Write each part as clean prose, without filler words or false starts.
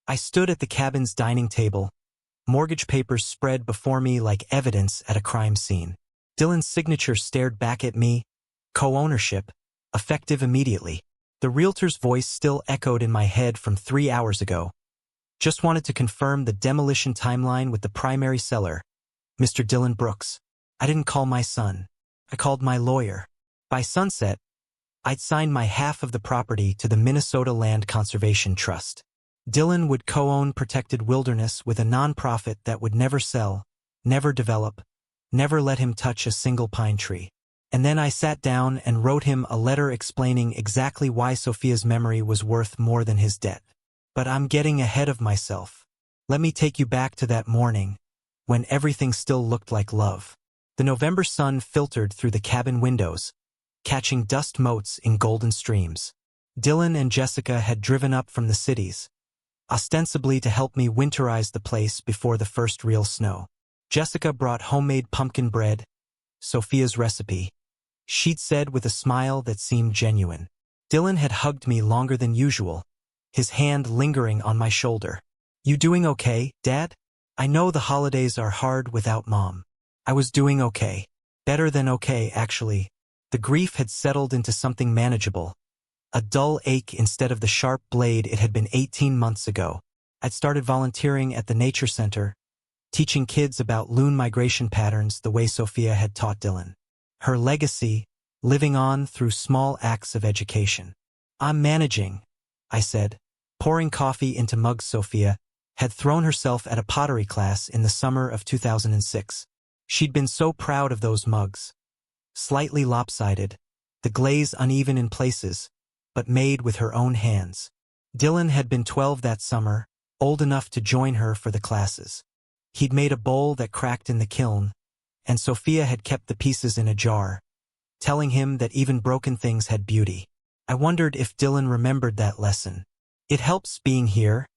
I stood at the cabin's dining table, mortgage papers spread before me like evidence at a crime scene. Dylan's signature stared back at me, co-ownership, effective immediately. The realtor's voice still echoed in my head from 3 hours ago. Just wanted to confirm the demolition timeline with the primary seller, Mr. Dylan Brooks. I didn't call my son. I called my lawyer. By sunset, I'd signed my half of the property to the Minnesota Land Conservation Trust. Dylan would co-own protected wilderness with a nonprofit that would never sell, never develop, never let him touch a single pine tree. And then I sat down and wrote him a letter explaining exactly why Sophia's memory was worth more than his debt. But I'm getting ahead of myself. Let me take you back to that morning, when everything still looked like love. The November sun filtered through the cabin windows, catching dust motes in golden streams. Dylan and Jessica had driven up from the cities, ostensibly to help me winterize the place before the first real snow. Jessica brought homemade pumpkin bread, Sophia's recipe. She'd said with a smile that seemed genuine. Dylan had hugged me longer than usual, his hand lingering on my shoulder. "You doing okay, Dad? I know the holidays are hard without Mom." I was doing okay. Better than okay, actually. The grief had settled into something manageable, a dull ache instead of the sharp blade it had been 18 months ago. I'd started volunteering at the nature center, teaching kids about loon migration patterns the way Sophia had taught Dylan. Her legacy, living on through small acts of education. "I'm managing," I said, pouring coffee into mugs. Sophia had thrown herself at a pottery class in the summer of 2006. She'd been so proud of those mugs. Slightly lopsided, the glaze uneven in places, but made with her own hands. Dylan had been 12 that summer, old enough to join her for the classes. He'd made a bowl that cracked in the kiln, and Sophia had kept the pieces in a jar, telling him that even broken things had beauty. I wondered if Dylan remembered that lesson. "It helps being here,"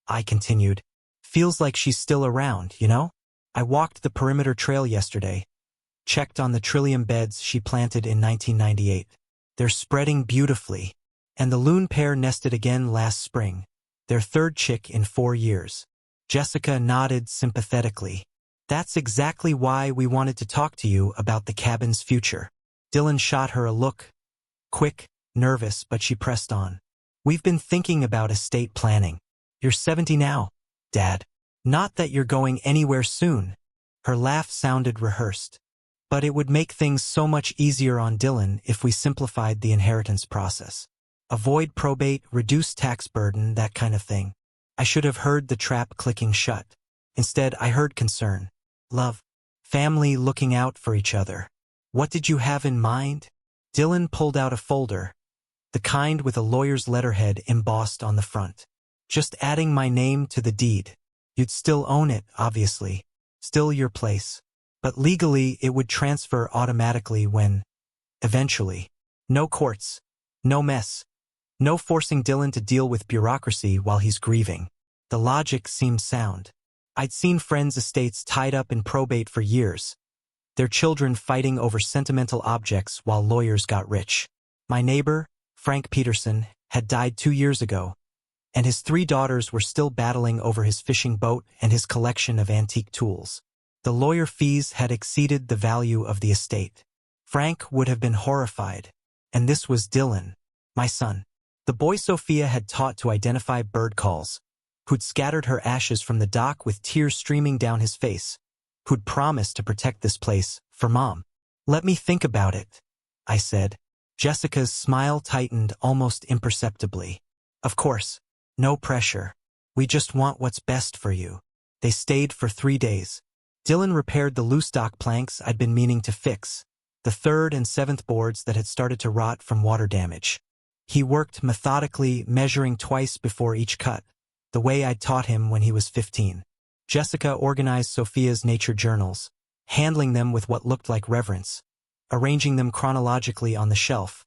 I continued. "Feels like she's still around, you know? I walked the perimeter trail yesterday, checked on the trillium beds she planted in 1998. They're spreading beautifully, and the loon pair nested again last spring, their third chick in 4 years. Jessica nodded sympathetically. "That's exactly why we wanted to talk to you about the cabin's future." Dylan shot her a look, quick, nervous, but she pressed on. "We've been thinking about estate planning. You're 70 now, Dad. Not that you're going anywhere soon." Her laugh sounded rehearsed. "But it would make things so much easier on Dylan if we simplified the inheritance process. Avoid probate, reduce tax burden, that kind of thing." I should have heard the trap clicking shut. Instead, I heard concern, love, family looking out for each other. "What did you have in mind?" Dylan pulled out a folder, the kind with a lawyer's letterhead embossed on the front. "Just adding my name to the deed. You'd still own it, obviously. Still your place. But legally it would transfer automatically when, eventually. No courts. No mess. No forcing Dylan to deal with bureaucracy while he's grieving." The logic seemed sound. I'd seen friends' estates tied up in probate for years, their children fighting over sentimental objects while lawyers got rich. My neighbor, Frank Peterson, had died 2 years ago, and his 3 daughters were still battling over his fishing boat and his collection of antique tools. The lawyer fees had exceeded the value of the estate. Frank would have been horrified, and this was Dylan, my son. The boy Sophia had taught to identify bird calls, who'd scattered her ashes from the dock with tears streaming down his face, who'd promised to protect this place for Mom. "Let me think about it," I said. Jessica's smile tightened almost imperceptibly. "Of course, no pressure. We just want what's best for you." They stayed for 3 days. Dylan repaired the loose dock planks I'd been meaning to fix, the 3rd and 7th boards that had started to rot from water damage. He worked methodically, measuring twice before each cut, the way I'd taught him when he was 15. Jessica organized Sophia's nature journals, handling them with what looked like reverence, arranging them chronologically on the shelf,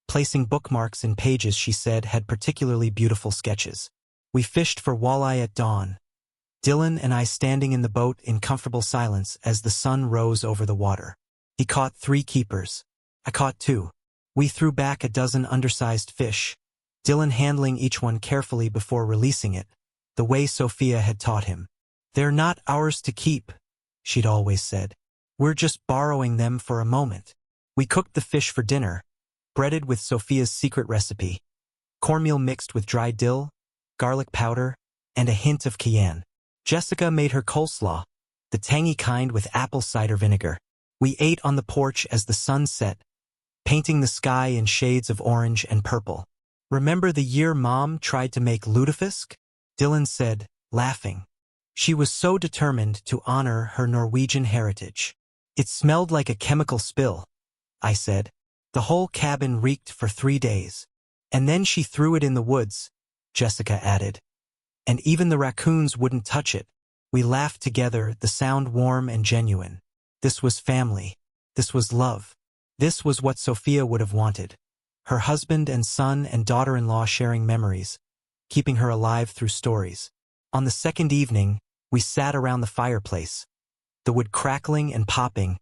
placing bookmarks in pages she said had particularly beautiful sketches. We fished for walleye at dawn, Dylan and I standing in the boat in comfortable silence as the sun rose over the water. He caught 3 keepers. I caught 2. We threw back a dozen undersized fish, Dylan handling each one carefully before releasing it, the way Sophia had taught him. "They're not ours to keep," she'd always said. "We're just borrowing them for a moment." We cooked the fish for dinner, breaded with Sophia's secret recipe. Cornmeal mixed with dry dill, garlic powder, and a hint of cayenne. Jessica made her coleslaw, the tangy kind with apple cider vinegar. We ate on the porch as the sun set, painting the sky in shades of orange and purple. "Remember the year Mom tried to make lutefisk?" Dylan said, laughing. "She was so determined to honor her Norwegian heritage." "It smelled like a chemical spill," I said. "The whole cabin reeked for 3 days. And then she threw it in the woods," Jessica added. "And even the raccoons wouldn't touch it." We laughed together, the sound warm and genuine. This was family. This was love. This was what Sophia would have wanted. Her husband and son and daughter-in-law sharing memories, keeping her alive through stories. On the second evening, we sat around the fireplace, the wood crackling and popping,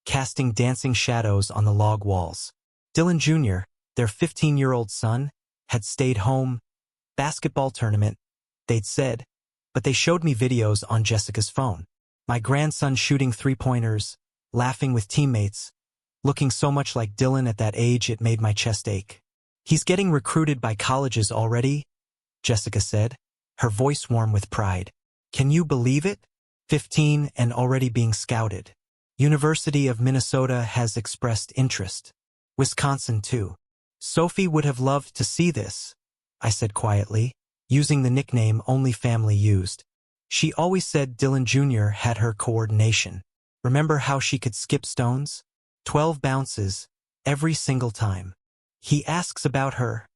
casting dancing shadows on the log walls. Dylan Jr., their 15-year-old son, had stayed home. Basketball tournament, they'd said, but they showed me videos on Jessica's phone. My grandson shooting three-pointers, laughing with teammates, looking so much like Dylan at that age it made my chest ache. "He's getting recruited by colleges already," Jessica said, her voice warm with pride. "Can you believe it? 15 and already being scouted. University of Minnesota has expressed interest. Wisconsin too." "Sophie would have loved to see this," I said quietly, using the nickname only family used. "She always said Dylan Jr. had her coordination. Remember how she could skip stones? 12 bounces, every single time." "He asks about her,"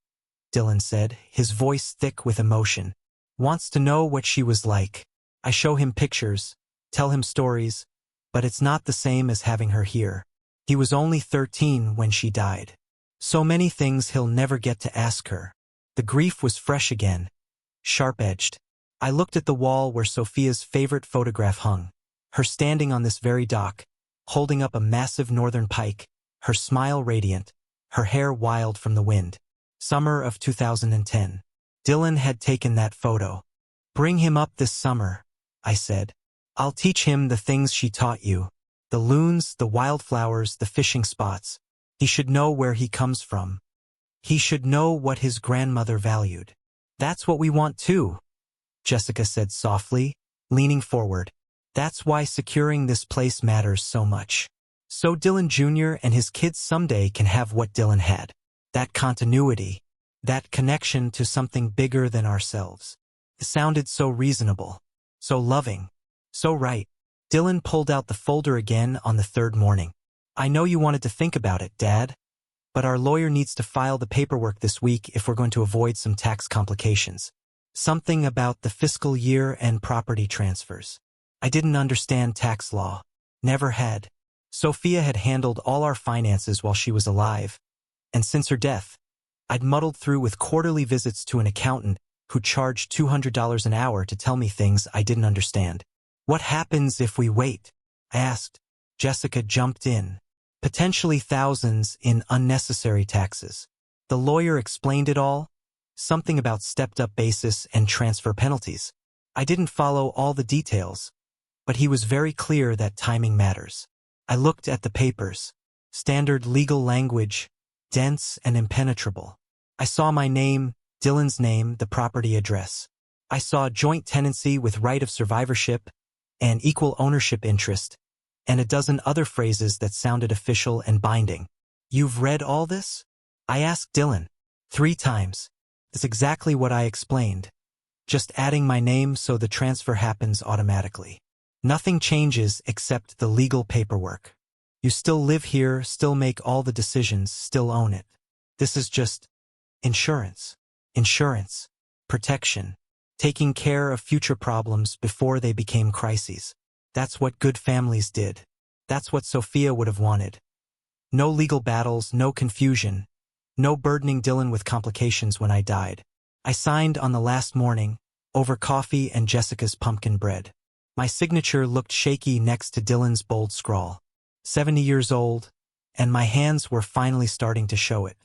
Dylan said, his voice thick with emotion. "Wants to know what she was like." I show him pictures, tell him stories, but it's not the same as having her here. He was only 13 when she died. So many things he'll never get to ask her. The grief was fresh again, sharp-edged. I looked at the wall where Sophia's favorite photograph hung, her standing on this very dock, holding up a massive northern pike, her smile radiant, her hair wild from the wind. Summer of 2010. Dylan had taken that photo. "Bring him up this summer," I said. "I'll teach him the things she taught you. The loons, the wildflowers, the fishing spots. He should know where he comes from. He should know what his grandmother valued." "That's what we want too," Jessica said softly, leaning forward. "That's why securing this place matters so much. So Dylan Jr. and his kids someday can have what Dylan had. That continuity, that connection to something bigger than ourselves." It sounded so reasonable, so loving, so right. Dylan pulled out the folder again on the third morning. "I know you wanted to think about it, Dad, but our lawyer needs to file the paperwork this week if we're going to avoid some tax complications. Something about the fiscal year and property transfers." I didn't understand tax law. Never had. Sophia had handled all our finances while she was alive, and since her death, I'd muddled through with quarterly visits to an accountant who charged $200 an hour to tell me things I didn't understand. "What happens if we wait?" I asked. Jessica jumped in. "Potentially thousands in unnecessary taxes." The lawyer explained it all, something about stepped-up basis and transfer penalties. I didn't follow all the details, but he was very clear that timing matters. I looked at the papers. Standard legal language, dense and impenetrable. I saw my name, Dylan's name, the property address. I saw joint tenancy with right of survivorship and equal ownership interest, and a dozen other phrases that sounded official and binding. "You've read all this?" I asked Dylan. 3 times. That's exactly what I explained. Just adding my name so the transfer happens automatically. Nothing changes except the legal paperwork. You still live here, still make all the decisions, still own it. This is just insurance. Insurance. Protection. Taking care of future problems before they became crises. That's what good families did. That's what Sophia would have wanted. No legal battles, no confusion, no burdening Dylan with complications when I died. I signed on the last morning, over coffee and Jessica's pumpkin bread. My signature looked shaky next to Dylan's bold scrawl. 70 years old, and my hands were finally starting to show it.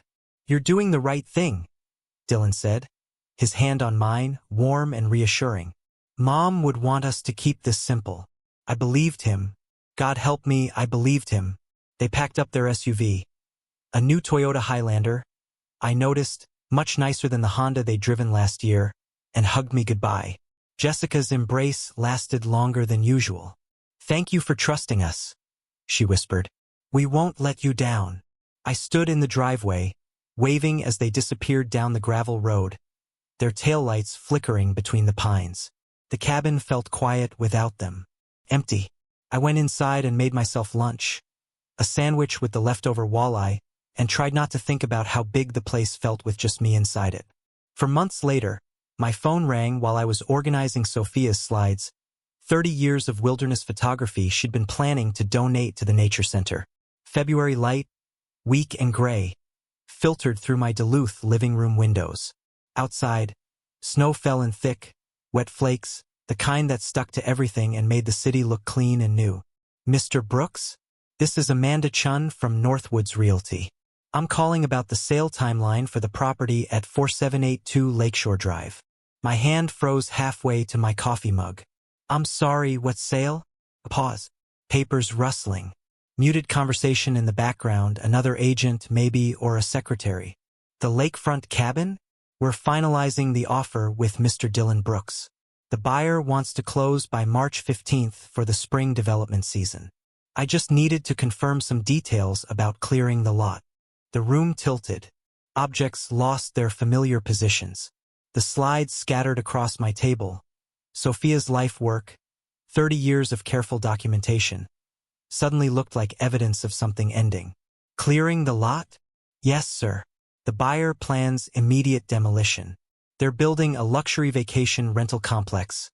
"You're doing the right thing," Dylan said. his hand on mine, warm and reassuring. Mom would want us to keep this simple. I believed him. God help me, I believed him. They packed up their SUV. A new Toyota Highlander, I noticed, much nicer than the Honda they'd driven last year, and hugged me goodbye. Jessica's embrace lasted longer than usual. Thank you for trusting us, she whispered. We won't let you down. I stood in the driveway, waving as they disappeared down the gravel road, their taillights flickering between the pines. The cabin felt quiet without them. Empty. I went inside and made myself lunch, a sandwich with the leftover walleye, and tried not to think about how big the place felt with just me inside it. For months later, my phone rang while I was organizing Sophia's slides. 30 years of wilderness photography she'd been planning to donate to the Nature Center. February light, weak and gray, filtered through my Duluth living room windows. Outside, snow fell in thick, wet flakes, the kind that stuck to everything and made the city look clean and new. Mr. Brooks? This is Amanda Chun from Northwoods Realty. I'm calling about the sale timeline for the property at 4782 Lakeshore Drive. My hand froze halfway to my coffee mug. I'm sorry, what sale? A pause. Papers rustling. Muted conversation in the background, another agent maybe or a secretary. The lakefront cabin? We're finalizing the offer with Mr. Dylan Brooks. The buyer wants to close by March 15th for the spring development season. I just needed to confirm some details about clearing the lot. The room tilted. Objects lost their familiar positions. The slides scattered across my table. Sophia's life work, 30 years of careful documentation, suddenly looked like evidence of something ending. Clearing the lot? Yes, sir. The buyer plans immediate demolition. They're building a luxury vacation rental complex.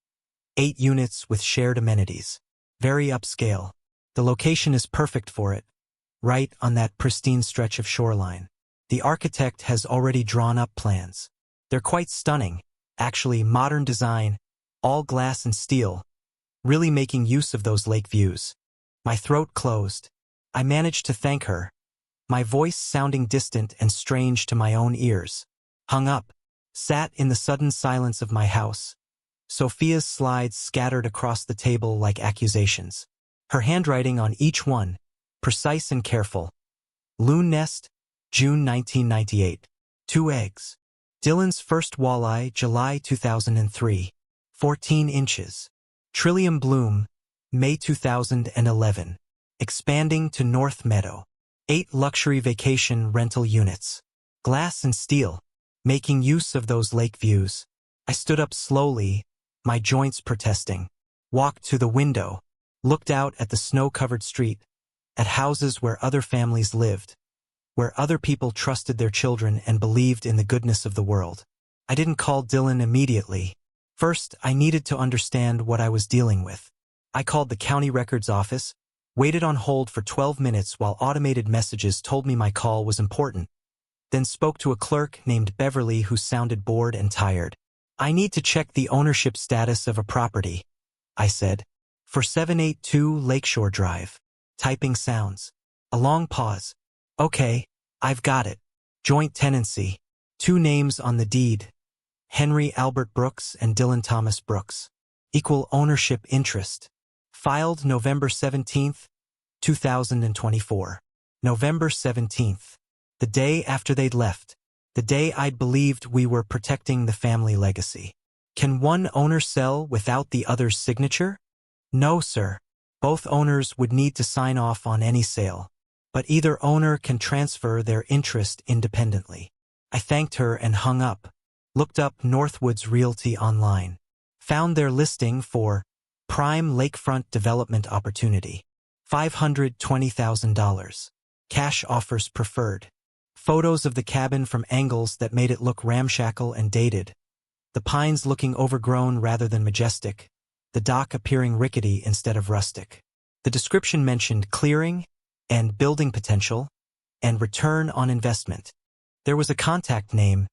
8 units with shared amenities. Very upscale. The location is perfect for it, right on that pristine stretch of shoreline. The architect has already drawn up plans. They're quite stunning, actually modern design, all glass and steel, really making use of those lake views. My throat closed. I managed to thank her, my voice sounding distant and strange to my own ears. Hung up, sat in the sudden silence of my house. Sophia's slides scattered across the table like accusations. Her handwriting on each one, precise and careful. Loon nest, June 1998. 2 eggs. Dylan's first walleye, July 2003. 14 inches. Trillium bloom, May 2011. Expanding to North Meadow. 8 luxury vacation rental units. Glass and steel, making use of those lake views. I stood up slowly, my joints protesting. Walked to the window, looked out at the snow-covered street, at houses where other families lived, where other people trusted their children and believed in the goodness of the world. I didn't call Dylan immediately. First, I needed to understand what I was dealing with. I called the county records office, waited on hold for 12 minutes while automated messages told me my call was important, then spoke to a clerk named Beverly who sounded bored and tired. I need to check the ownership status of a property, I said. For 782 Lakeshore Drive. Typing sounds. A long pause. Okay, I've got it. Joint tenancy. 2 names on the deed. Henry Albert Brooks and Dylan Thomas Brooks. Equal ownership interest. Filed November 17th, 2024. November 17th. The day after they'd left. The day I'd believed we were protecting the family legacy. Can one owner sell without the other's signature? No, sir. Both owners would need to sign off on any sale. But either owner can transfer their interest independently. I thanked her and hung up. Looked up Northwoods Realty online. Found their listing for prime lakefront development opportunity. $520,000. Cash offers preferred. Photos of the cabin from angles that made it look ramshackle and dated. The pines looking overgrown rather than majestic. The dock appearing rickety instead of rustic. The description mentioned clearing and building potential and return on investment. There was a contact name,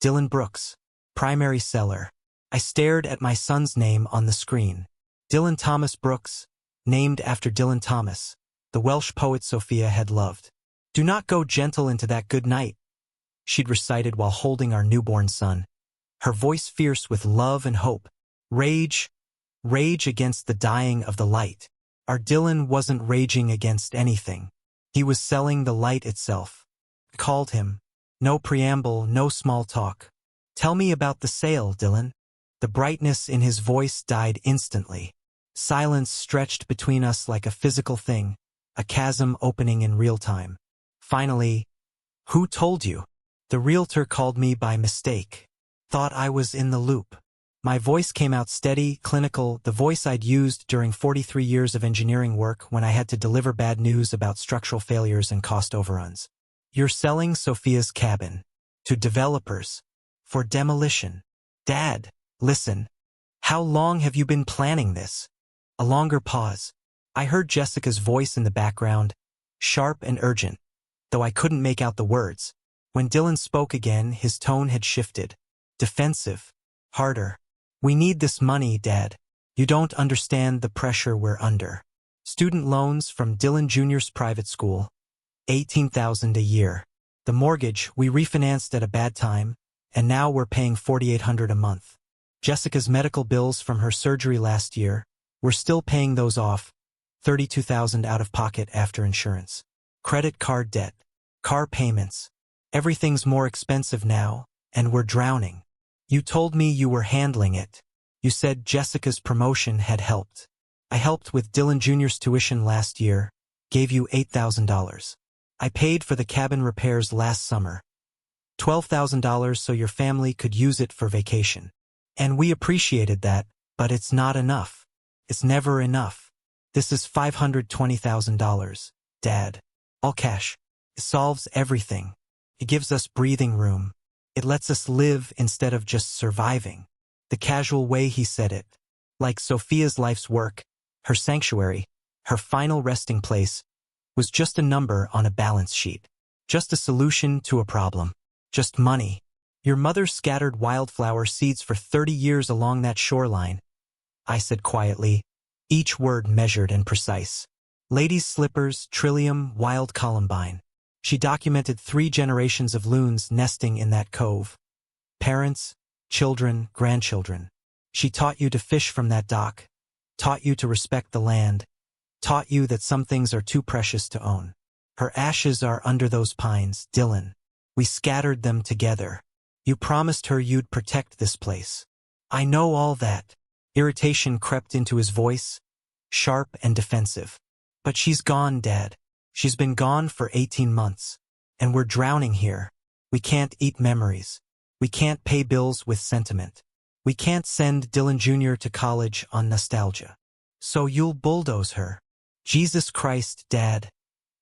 Dylan Brooks, primary seller. I stared at my son's name on the screen. Dylan Thomas Brooks, named after Dylan Thomas, the Welsh poet Sophia had loved. Do not go gentle into that good night, she'd recited while holding our newborn son. her voice fierce with love and hope. Rage, rage against the dying of the light. Our Dylan wasn't raging against anything. He was selling the light itself. I called him. No preamble, no small talk. Tell me about the sale, Dylan. The brightness in his voice died instantly. Silence stretched between us like a physical thing, a chasm opening in real time. Finally, who told you? The realtor called me by mistake. Thought I was in the loop. My voice came out steady, clinical, the voice I'd used during 43 years of engineering work when I had to deliver bad news about structural failures and cost overruns. You're selling Sophia's cabin. To developers. For demolition. Dad, listen. How long have you been planning this? A longer pause. I heard Jessica's voice in the background, sharp and urgent, though I couldn't make out the words. When Dylan spoke again, his tone had shifted. Defensive. Harder. We need this money, Dad. You don't understand the pressure we're under. Student loans from Dylan Jr.'s private school. $18,000 a year. The mortgage we refinanced at a bad time, and now we're paying $4,800 a month. Jessica's medical bills from her surgery last year, we're still paying those off. $32,000 out of pocket after insurance. Credit card debt. Car payments. Everything's more expensive now, and we're drowning. You told me you were handling it. You said Jessica's promotion had helped. I helped with Dylan Jr.'s tuition last year, gave you $8,000. I paid for the cabin repairs last summer. $12,000 so your family could use it for vacation. And we appreciated that, but it's not enough. It's never enough. This is $520,000, Dad. All cash. It solves everything. It gives us breathing room. It lets us live instead of just surviving. The casual way he said it. Like Sophia's life's work, her sanctuary, her final resting place, was just a number on a balance sheet. Just a solution to a problem. Just money. Your mother scattered wildflower seeds for 30 years along that shoreline, I said quietly, each word measured and precise. Ladies' slippers, trillium, wild columbine. She documented 3 generations of loons nesting in that cove. Parents, children, grandchildren. She taught you to fish from that dock, taught you to respect the land, taught you that some things are too precious to own. Her ashes are under those pines, Dylan. We scattered them together. You promised her you'd protect this place. I know all that. Irritation crept into his voice, sharp and defensive. But she's gone, Dad. She's been gone for 18 months. And we're drowning here. We can't eat memories. We can't pay bills with sentiment. We can't send Dylan Jr. to college on nostalgia. So you'll bulldoze her. Jesus Christ, Dad.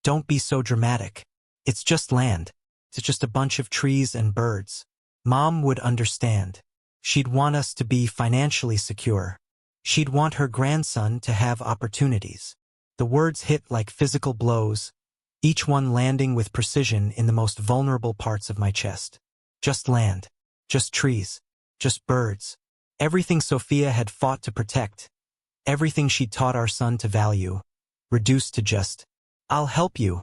Don't be so dramatic. It's just land. It's just a bunch of trees and birds. Mom would understand. She'd want us to be financially secure. She'd want her grandson to have opportunities. The words hit like physical blows, each one landing with precision in the most vulnerable parts of my chest. Just land. Just trees. Just birds. Everything Sophia had fought to protect. Everything she'd taught our son to value. Reduced to just, I'll help you.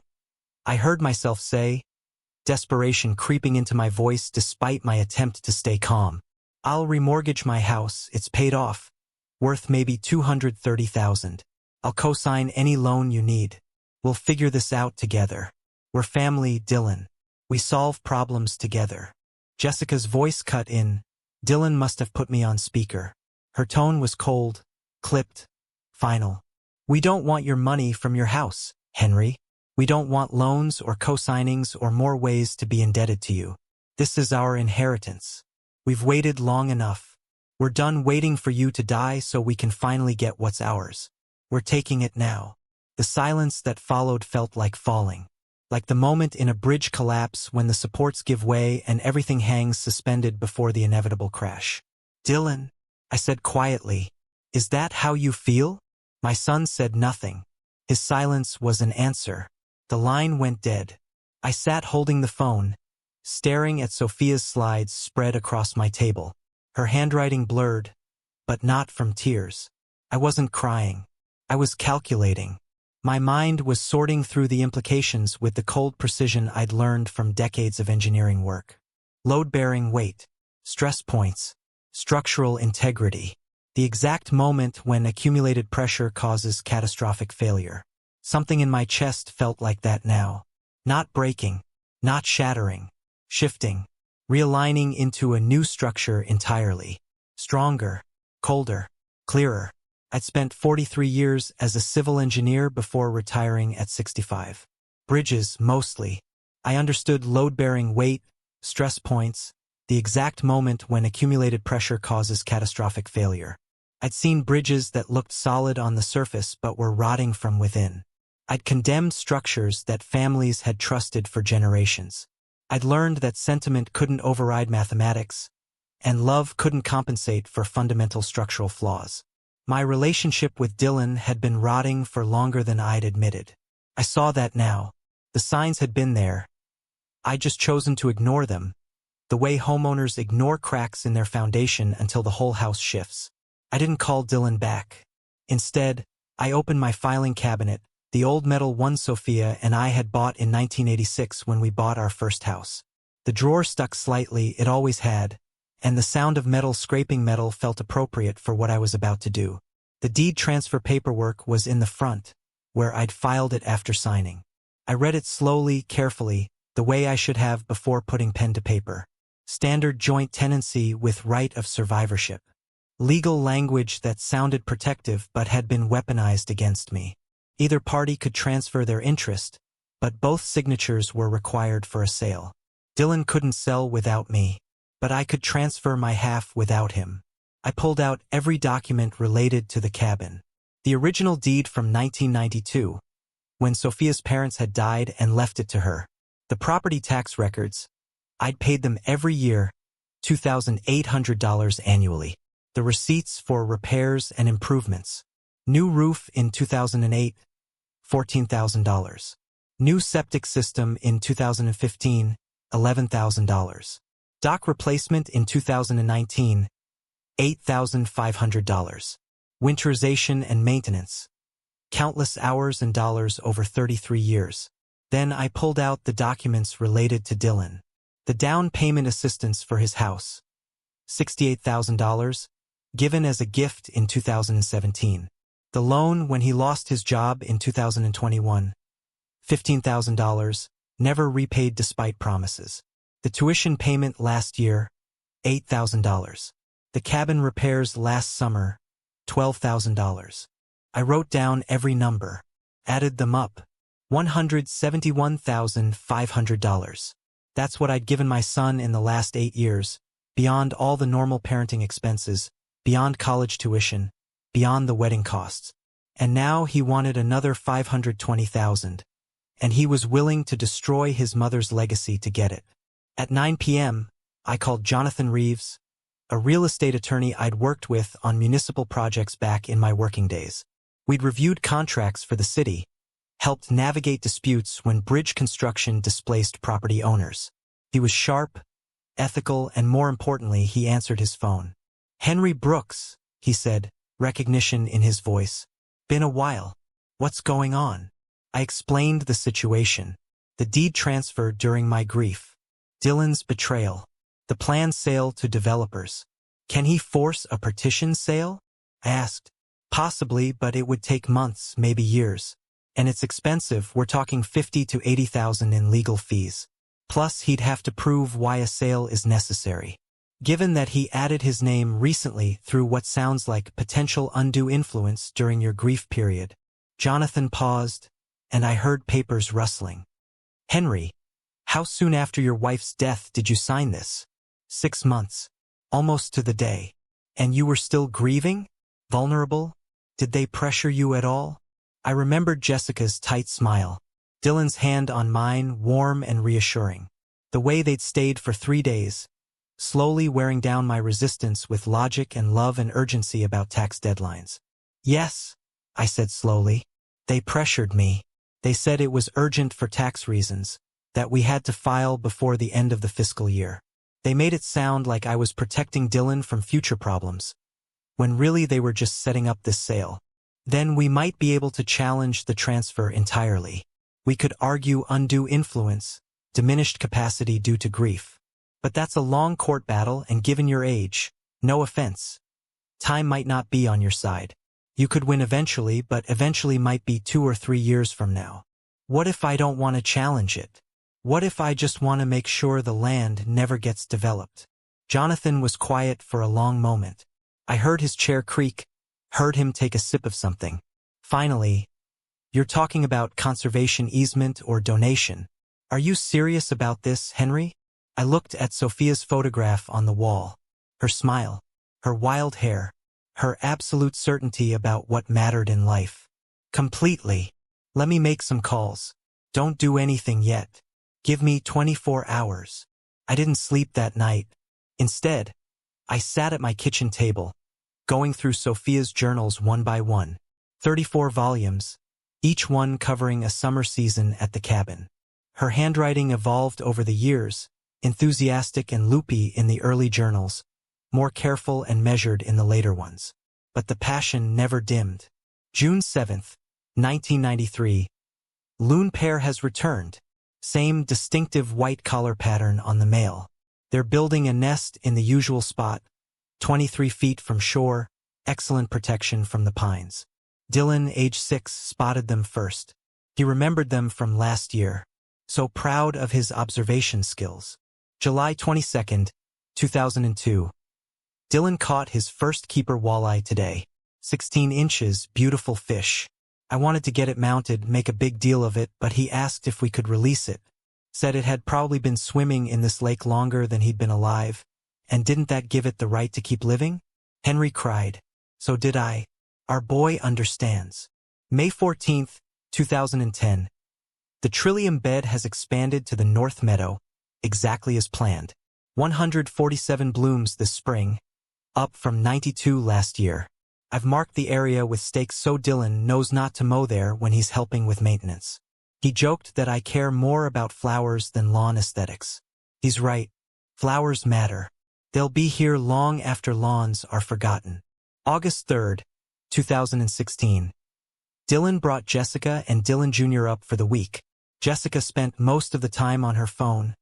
I heard myself say, desperation creeping into my voice despite my attempt to stay calm. I'll remortgage my house, it's paid off. Worth maybe $230,000. I'll co-sign any loan you need. We'll figure this out together. We're family, Dylan. We solve problems together. Jessica's voice cut in. Dylan must have put me on speaker. Her tone was cold, clipped, final. We don't want your money from your house, Henry. We don't want loans or co-signings or more ways to be indebted to you. This is our inheritance. We've waited long enough. We're done waiting for you to die so we can finally get what's ours. We're taking it now. The silence that followed felt like falling. Like the moment in a bridge collapse when the supports give way and everything hangs suspended before the inevitable crash. Dylan, I said quietly, is that how you feel? My son said nothing. His silence was an answer. The line went dead. I sat holding the phone, staring at Sophia's slides spread across my table. Her handwriting blurred, but not from tears. I wasn't crying. I was calculating. My mind was sorting through the implications with the cold precision I'd learned from decades of engineering work. Load-bearing weight. stress points, structural integrity. The exact moment when accumulated pressure causes catastrophic failure. Something in my chest felt like that now. Not breaking, not shattering, shifting, realigning into a new structure entirely. Stronger, colder, clearer. I'd spent 43 years as a civil engineer before retiring at 65. Bridges, mostly. I understood load-bearing weight, stress points, the exact moment when accumulated pressure causes catastrophic failure. I'd seen bridges that looked solid on the surface but were rotting from within. I'd condemned structures that families had trusted for generations. I'd learned that sentiment couldn't override mathematics, and love couldn't compensate for fundamental structural flaws. My relationship with Dylan had been rotting for longer than I'd admitted. I saw that now. The signs had been there. I'd just chosen to ignore them, the way homeowners ignore cracks in their foundation until the whole house shifts. I didn't call Dylan back. Instead, I opened my filing cabinet, the old metal one Sophia and I had bought in 1986 when we bought our first house. The drawer stuck slightly, it always had, and the sound of metal scraping metal felt appropriate for what I was about to do. The deed transfer paperwork was in the front, where I'd filed it after signing. I read it slowly, carefully, the way I should have before putting pen to paper. Standard joint tenancy with right of survivorship. Legal language that sounded protective but had been weaponized against me. Either party could transfer their interest, but both signatures were required for a sale. Dylan couldn't sell without me, but I could transfer my half without him. I pulled out every document related to the cabin. The original deed from 1992, when Sophia's parents had died and left it to her. The property tax records, I'd paid them every year, $2,800 annually. The receipts for repairs and improvements. New roof in 2008, $14,000. New septic system in 2015, $11,000. Dock replacement in 2019, $8,500. Winterization and maintenance. Countless hours and dollars over 33 years. Then I pulled out the documents related to Dylan. The down payment assistance for his house, $68,000, given as a gift in 2017. The loan when he lost his job in 2021, $15,000, never repaid despite promises. The tuition payment last year, $8,000. The cabin repairs last summer, $12,000. I wrote down every number, added them up, $171,500. That's what I'd given my son in the last 8 years, beyond all the normal parenting expenses, beyond college tuition, beyond the wedding costs. And now he wanted another $520,000, and he was willing to destroy his mother's legacy to get it. At 9 p.m., I called Jonathan Reeves, a real estate attorney I'd worked with on municipal projects back in my working days. We'd reviewed contracts for the city, helped navigate disputes when bridge construction displaced property owners. He was sharp, ethical, and more importantly, he answered his phone. "Henry Brooks," he said, recognition in his voice. "Been a while. What's going on?" I explained the situation. The deed transfer during my grief. Dylan's betrayal. The planned sale to developers. Can he force a partition sale? I asked. Possibly, but it would take months, maybe years. And it's expensive, we're talking $50,000 to $80,000 in legal fees. Plus, he'd have to prove why a sale is necessary. Given that he added his name recently through what sounds like potential undue influence during your grief period. Jonathan paused, and I heard papers rustling. "Henry, how soon after your wife's death did you sign this?" 6 months. Almost to the day. And you were still grieving? Vulnerable? Did they pressure you at all? I remembered Jessica's tight smile. Dylan's hand on mine, warm and reassuring. The way they'd stayed for 3 days, slowly wearing down my resistance with logic and love and urgency about tax deadlines. "Yes," I said slowly. "They pressured me. They said it was urgent for tax reasons, that we had to file before the end of the fiscal year. They made it sound like I was protecting Dylan from future problems, when really they were just setting up this sale. Then we might be able to challenge the transfer entirely. We could argue undue influence, diminished capacity due to grief. But that's a long court battle, and given your age, no offense, time might not be on your side. You could win eventually, but eventually might be 2 or 3 years from now. What if I don't want to challenge it? What if I just want to make sure the land never gets developed? Jonathan was quiet for a long moment. I heard his chair creak, heard him take a sip of something. Finally, "You're talking about conservation easement or donation. Are you serious about this, Henry?" I looked at Sophia's photograph on the wall. Her smile, her wild hair, her absolute certainty about what mattered in life. Completely. "Let me make some calls. Don't do anything yet. Give me 24 hours. I didn't sleep that night. Instead, I sat at my kitchen table, going through Sophia's journals one by one. 34 volumes, each one covering a summer season at the cabin. Her handwriting evolved over the years, enthusiastic and loopy in the early journals, more careful and measured in the later ones. But the passion never dimmed. June 7th, 1993. Loon pair has returned. Same distinctive white-collar pattern on the male. They're building a nest in the usual spot, 23 feet from shore, excellent protection from the pines. Dylan, age 6, spotted them first. He remembered them from last year. So proud of his observation skills. July 22nd, 2002. Dylan caught his first keeper walleye today. 16 inches, beautiful fish. I wanted to get it mounted, make a big deal of it, but he asked if we could release it. Said it had probably been swimming in this lake longer than he'd been alive, and didn't that give it the right to keep living? Henry cried. So did I. Our boy understands. May 14th, 2010. The Trillium bed has expanded to the North Meadow, exactly as planned. 147 blooms this spring, up from 92 last year. I've marked the area with stakes so Dylan knows not to mow there when he's helping with maintenance. He joked that I care more about flowers than lawn aesthetics. He's right. Flowers matter. They'll be here long after lawns are forgotten. August 3rd, 2016. Dylan brought Jessica and Dylan Jr. up for the week. Jessica spent most of the time on her phone,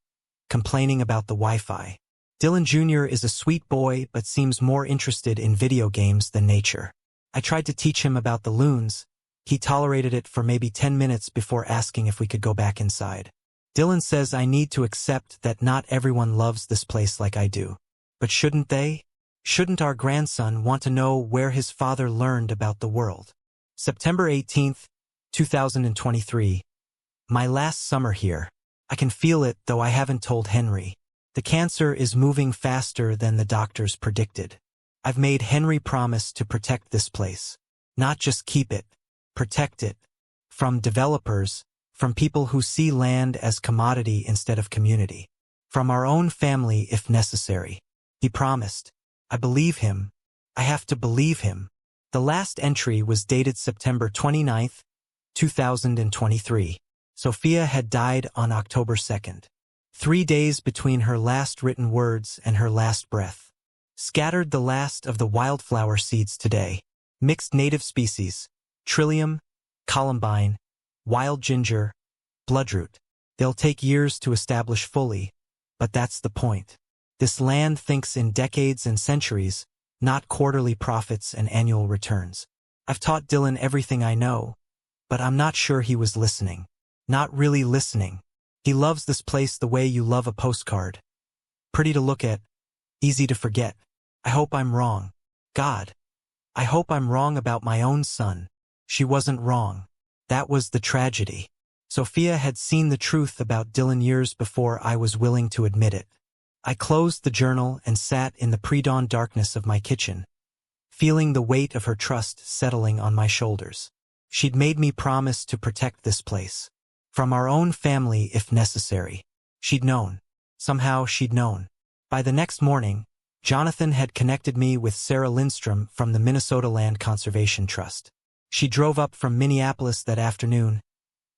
complaining about the Wi-Fi. Dylan Jr. is a sweet boy but seems more interested in video games than nature. I tried to teach him about the loons. He tolerated it for maybe 10 minutes before asking if we could go back inside. Dylan says I need to accept that not everyone loves this place like I do. But shouldn't they? Shouldn't our grandson want to know where his father learned about the world? September 18th, 2023. My last summer here. I can feel it, though I haven't told Henry. The cancer is moving faster than the doctors predicted. I've made Henry promise to protect this place. Not just keep it, protect it. From developers, from people who see land as commodity instead of community. From our own family if necessary. He promised. I believe him. I have to believe him. The last entry was dated September 29th, 2023. Sophia had died on October 2nd. 3 days between her last written words and her last breath. Scattered the last of the wildflower seeds today. Mixed native species, Trillium, Columbine, wild ginger, bloodroot. They'll take years to establish fully, but that's the point. This land thinks in decades and centuries, not quarterly profits and annual returns. I've taught Dylan everything I know, but I'm not sure he was listening. Not really listening. He loves this place the way you love a postcard. Pretty to look at, easy to forget. I hope I'm wrong. God. I hope I'm wrong about my own son. She wasn't wrong. That was the tragedy. Sophia had seen the truth about Dylan years before I was willing to admit it. I closed the journal and sat in the pre-dawn darkness of my kitchen, feeling the weight of her trust settling on my shoulders. She'd made me promise to protect this place. From our own family if necessary. She'd known. Somehow she'd known. By the next morning, Jonathan had connected me with Sarah Lindstrom from the Minnesota Land Conservation Trust. She drove up from Minneapolis that afternoon,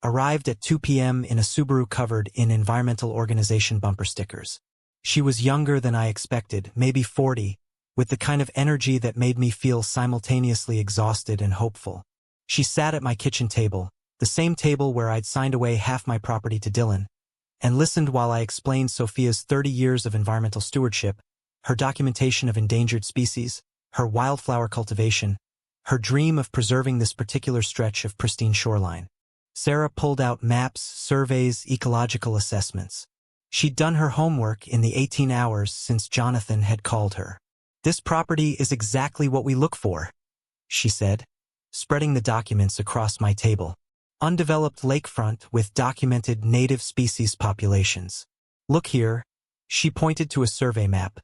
arrived at 2 p.m. in a Subaru covered in environmental organization bumper stickers. She was younger than I expected, maybe 40, with the kind of energy that made me feel simultaneously exhausted and hopeful. She sat at my kitchen table, the same table where I'd signed away half my property to Dylan, and listened while I explained Sophia's 30 years of environmental stewardship, her documentation of endangered species, her wildflower cultivation, her dream of preserving this particular stretch of pristine shoreline. Sarah pulled out maps, surveys, ecological assessments. She'd done her homework in the 18 hours since Jonathan had called her. "This property is exactly what we look for," she said, spreading the documents across my table. "Undeveloped lakefront with documented native species populations. Look here," she pointed to a survey map.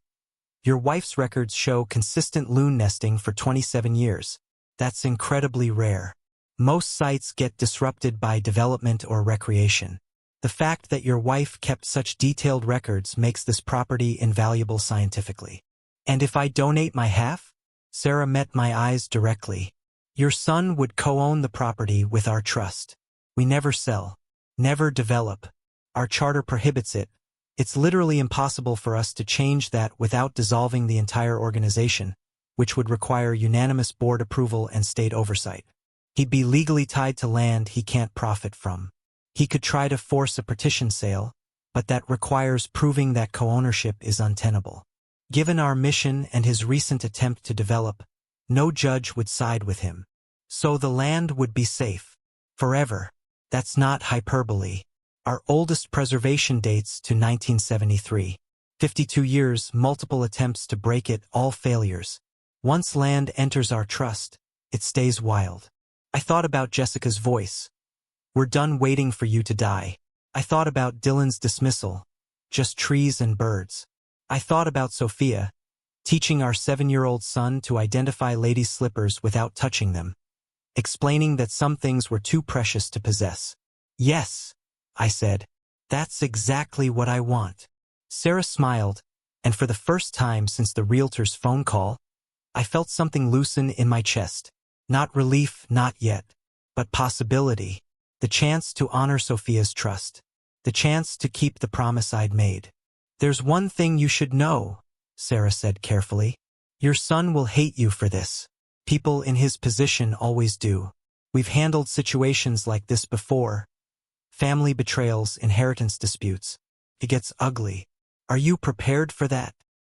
"Your wife's records show consistent loon nesting for 27 years. That's incredibly rare. Most sites get disrupted by development or recreation. The fact that your wife kept such detailed records makes this property invaluable scientifically." "And if I donate my half?" Sarah met my eyes directly. "Your son would co-own the property with our trust. We never sell, never develop. Our charter prohibits it. It's literally impossible for us to change that without dissolving the entire organization, which would require unanimous board approval and state oversight. He'd be legally tied to land he can't profit from. He could try to force a partition sale, but that requires proving that co-ownership is untenable. Given our mission and his recent attempt to develop, no judge would side with him. So the land would be safe. Forever. That's not hyperbole. Our oldest preservation dates to 1973. 52 years, multiple attempts to break it, all failures. Once land enters our trust, it stays wild." I thought about Jessica's voice. "We're done waiting for you to die." I thought about Dylan's dismissal. "Just trees and birds." I thought about Sophia, teaching our 7-year-old son to identify ladies' slippers without touching them, explaining that some things were too precious to possess. "Yes," I said, "that's exactly what I want." Sarah smiled, and for the first time since the realtor's phone call, I felt something loosen in my chest. Not relief, not yet, but possibility. The chance to honor Sophia's trust. The chance to keep the promise I'd made. "There's one thing you should know," Sarah said carefully. "Your son will hate you for this. People in his position always do. We've handled situations like this before. Family betrayals, inheritance disputes. It gets ugly. Are you prepared for that?"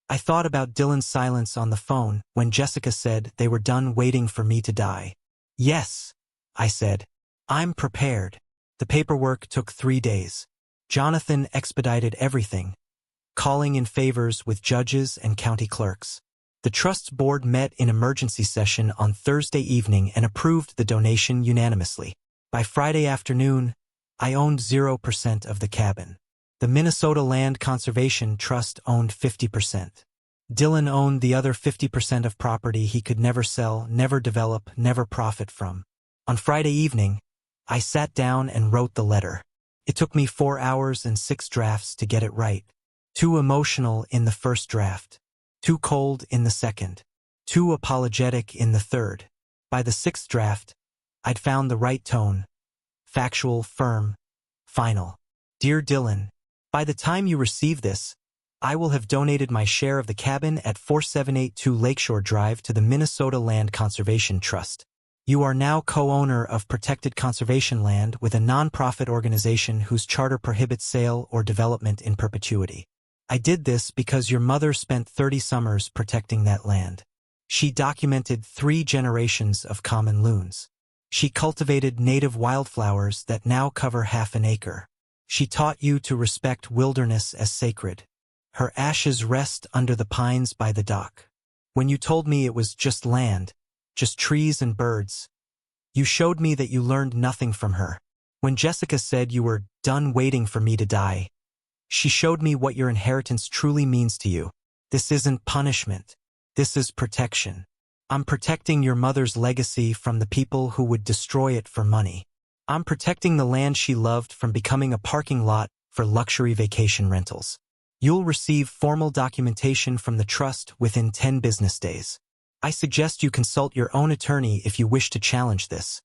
I thought about Dylan's silence on the phone when Jessica said they were done waiting for me to die. "Yes," I said. "I'm prepared." The paperwork took 3 days. Jonathan expedited everything, calling in favors with judges and county clerks. The trust's board met in emergency session on Thursday evening and approved the donation unanimously. By Friday afternoon, I owned 0% of the cabin. The Minnesota Land Conservation Trust owned 50%. Dylan owned the other 50% of property he could never sell, never develop, never profit from. On Friday evening, I sat down and wrote the letter. It took me 4 hours and 6 drafts to get it right. Too emotional in the first draft. Too cold in the second. Too apologetic in the third. By the 6th draft, I'd found the right tone. Factual, firm, final. "Dear Dylan, by the time you receive this, I will have donated my share of the cabin at 4782 Lakeshore Drive to the Minnesota Land Conservation Trust. You are now co-owner of protected conservation land with a nonprofit organization whose charter prohibits sale or development in perpetuity. I did this because your mother spent 30 summers protecting that land. She documented 3 generations of common loons. She cultivated native wildflowers that now cover half an acre. She taught you to respect wilderness as sacred. Her ashes rest under the pines by the dock. When you told me it was just land, just trees and birds, you showed me that you learned nothing from her. When Jessica said you were done waiting for me to die, she showed me what your inheritance truly means to you. This isn't punishment. This is protection. I'm protecting your mother's legacy from the people who would destroy it for money. I'm protecting the land she loved from becoming a parking lot for luxury vacation rentals. You'll receive formal documentation from the trust within 10 business days. I suggest you consult your own attorney if you wish to challenge this.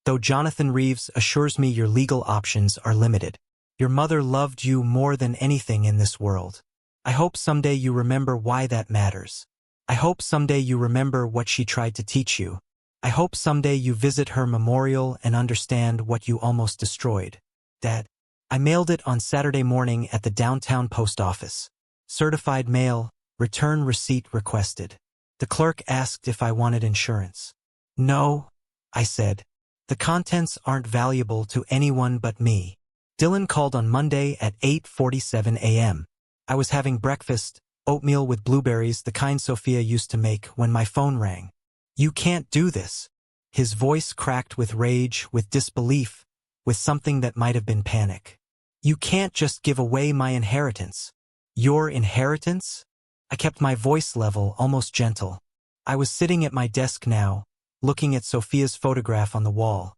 Though Jonathan Reeves assures me your legal options are limited. Your mother loved you more than anything in this world. I hope someday you remember why that matters. I hope someday you remember what she tried to teach you. I hope someday you visit her memorial and understand what you almost destroyed. Dad. I mailed it on Saturday morning at the downtown post office. Certified mail, return receipt requested. The clerk asked if I wanted insurance. No, I said. The contents aren't valuable to anyone but me. Dylan called on Monday at 8:47 a.m. I was having breakfast, oatmeal with blueberries, the kind Sophia used to make, when my phone rang. You can't do this. His voice cracked with rage, with disbelief, with something that might have been panic. You can't just give away my inheritance. Your inheritance? I kept my voice level, almost gentle. I was sitting at my desk now, looking at Sophia's photograph on the wall.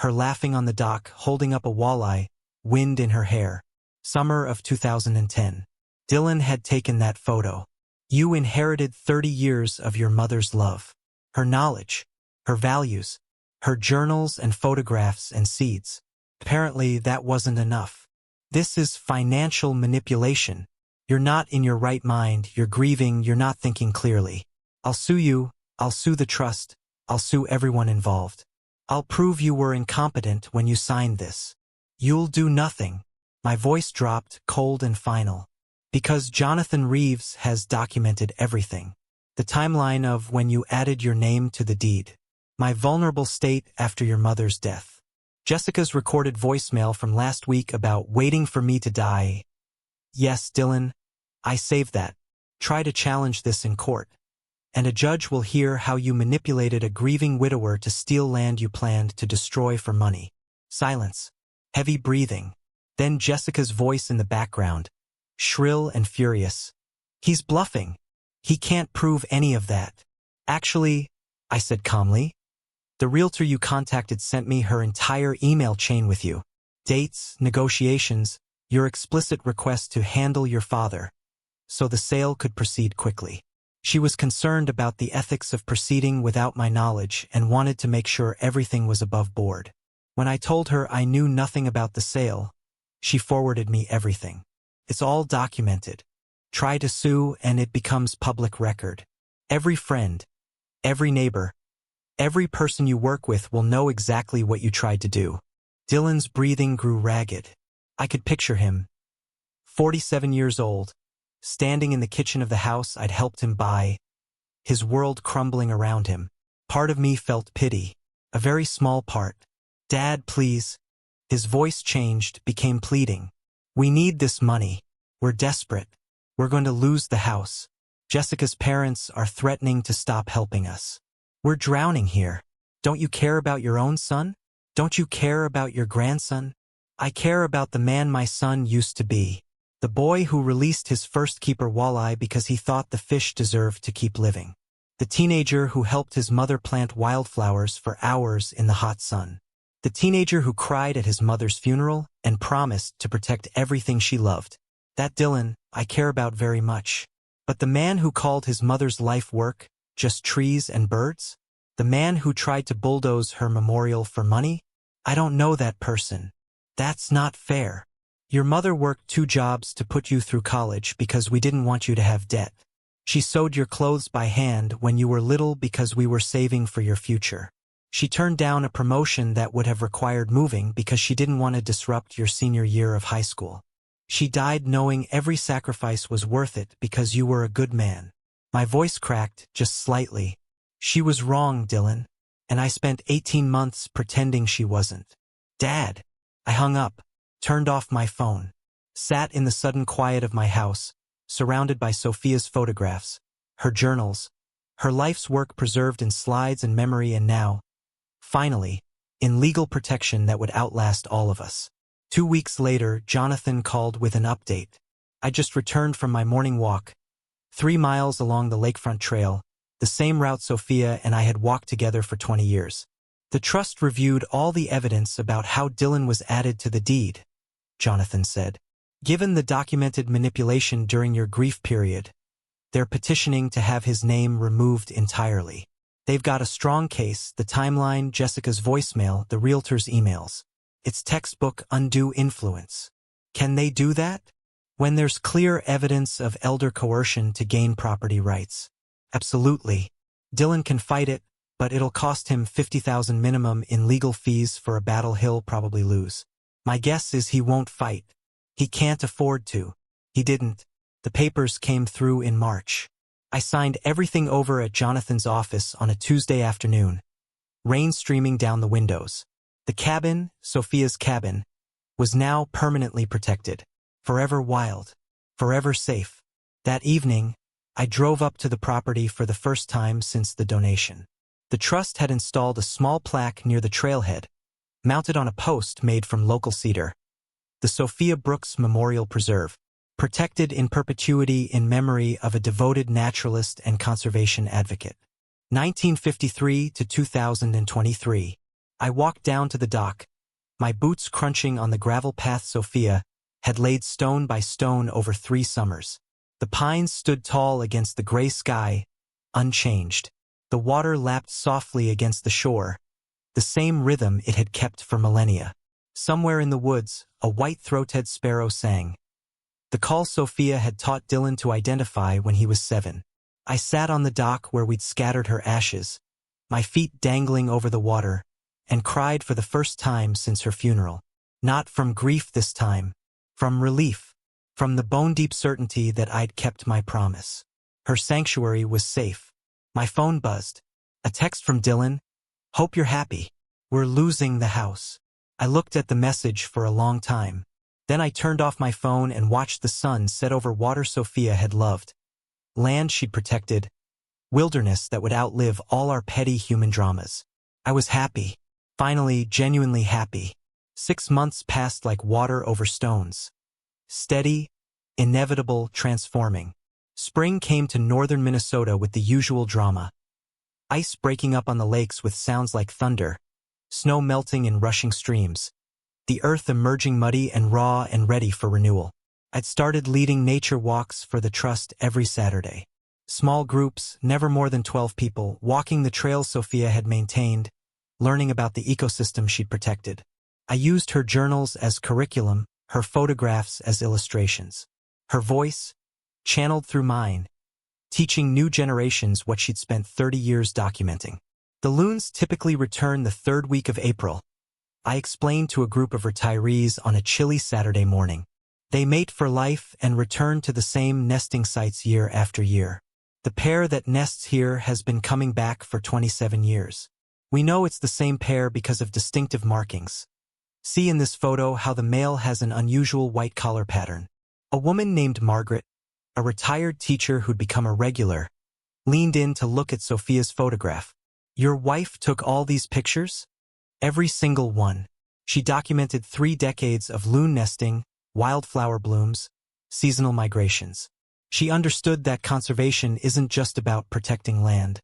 Her laughing on the dock, holding up a walleye, wind in her hair. Summer of 2010. Dylan had taken that photo. You inherited 30 years of your mother's love. Her knowledge, her values, her journals and photographs and seeds. Apparently that wasn't enough. This is financial manipulation. You're not in your right mind, you're grieving, you're not thinking clearly. I'll sue you, I'll sue the trust, I'll sue everyone involved. I'll prove you were incompetent when you signed this. You'll do nothing. My voice dropped, cold and final. Because Jonathan Reeves has documented everything. The timeline of when you added your name to the deed. My vulnerable state after your mother's death. Jessica's recorded voicemail from last week about waiting for me to die. Yes, Dylan, I saved that. Try to challenge this in court. And a judge will hear how you manipulated a grieving widower to steal land you planned to destroy for money. Silence. Heavy breathing. Then Jessica's voice in the background. Shrill and furious. He's bluffing. He can't prove any of that. Actually, I said calmly, the realtor you contacted sent me her entire email chain with you. Dates, negotiations, your explicit request to handle your father, so the sale could proceed quickly. She was concerned about the ethics of proceeding without my knowledge and wanted to make sure everything was above board. When I told her I knew nothing about the sale, she forwarded me everything. It's all documented. Try to sue and it becomes public record. Every friend, every neighbor, every person you work with will know exactly what you tried to do. Dylan's breathing grew ragged. I could picture him, 47 years old, standing in the kitchen of the house I'd helped him buy, his world crumbling around him. Part of me felt pity, a very small part. Dad, please. His voice changed, became pleading. We need this money. We're desperate. We're going to lose the house. Jessica's parents are threatening to stop helping us. We're drowning here. Don't you care about your own son? Don't you care about your grandson? I care about the man my son used to be. The boy who released his first keeper walleye because he thought the fish deserved to keep living. The teenager who helped his mother plant wildflowers for hours in the hot sun. The teenager who cried at his mother's funeral and promised to protect everything she loved. That Dylan, I care about very much. But the man who called his mother's life work just trees and birds? The man who tried to bulldoze her memorial for money? I don't know that person. That's not fair. Your mother worked 2 jobs to put you through college because we didn't want you to have debt. She sewed your clothes by hand when you were little because we were saving for your future. She turned down a promotion that would have required moving because she didn't want to disrupt your senior year of high school. She died knowing every sacrifice was worth it because you were a good man. My voice cracked, just slightly. She was wrong, Dylan. And I spent 18 months pretending she wasn't. Dad. I hung up, turned off my phone, sat in the sudden quiet of my house, surrounded by Sophia's photographs, her journals, her life's work preserved in slides and memory, and now, finally, in legal protection that would outlast all of us. 2 weeks later, Jonathan called with an update. I just returned from my morning walk, 3 miles along the lakefront trail, the same route Sophia and I had walked together for 20 years. The trust reviewed all the evidence about how Dylan was added to the deed, Jonathan said. Given the documented manipulation during your grief period, they're petitioning to have his name removed entirely. They've got a strong case, the timeline, Jessica's voicemail, the realtor's emails. It's textbook undue influence. Can they do that? When there's clear evidence of elder coercion to gain property rights. Absolutely. Dylan can fight it, but it'll cost him $50,000 minimum in legal fees for a battle he'll probably lose. My guess is he won't fight. He can't afford to. He didn't. The papers came through in March. I signed everything over at Jonathan's office on a Tuesday afternoon, rain streaming down the windows. The cabin, Sophia's cabin, was now permanently protected. Forever wild. Forever safe. That evening, I drove up to the property for the first time since the donation. The trust had installed a small plaque near the trailhead, mounted on a post made from local cedar. The Sophia Brooks Memorial Preserve, protected in perpetuity in memory of a devoted naturalist and conservation advocate. 1953 to 2023. I walked down to the dock, my boots crunching on the gravel path Sophia had laid stone by stone over 3 summers. The pines stood tall against the gray sky, unchanged. The water lapped softly against the shore, the same rhythm it had kept for millennia. Somewhere in the woods, a white-throated sparrow sang. The call Sophia had taught Dylan to identify when he was 7. I sat on the dock where we'd scattered her ashes, my feet dangling over the water, and cried for the first time since her funeral. Not from grief this time, from relief, from the bone-deep certainty that I'd kept my promise. Her sanctuary was safe. My phone buzzed. A text from Dylan. Hope you're happy. We're losing the house. I looked at the message for a long time. Then I turned off my phone and watched the sun set over water Sophia had loved. Land she'd protected. Wilderness that would outlive all our petty human dramas. I was happy. Finally, genuinely happy. 6 months passed like water over stones. Steady, inevitable, transforming. Spring came to northern Minnesota with the usual drama. Ice breaking up on the lakes with sounds like thunder. Snow melting in rushing streams. The earth emerging muddy and raw and ready for renewal. I'd started leading nature walks for the trust every Saturday. Small groups, never more than 12 people, walking the trails Sophia had maintained, learning about the ecosystem she'd protected. I used her journals as curriculum, her photographs as illustrations. Her voice, channeled through mine, teaching new generations what she'd spent 30 years documenting. The loons typically return the 3rd week of April. I explained to a group of retirees on a chilly Saturday morning. They mate for life and return to the same nesting sites year after year. The pair that nests here has been coming back for 27 years. We know it's the same pair because of distinctive markings. See in this photo how the male has an unusual white collar pattern. A woman named Margaret, a retired teacher who'd become a regular, leaned in to look at Sophia's photograph. Your wife took all these pictures? Every single one. She documented 3 decades of loon nesting, wildflower blooms, seasonal migrations. She understood that conservation isn't just about protecting land.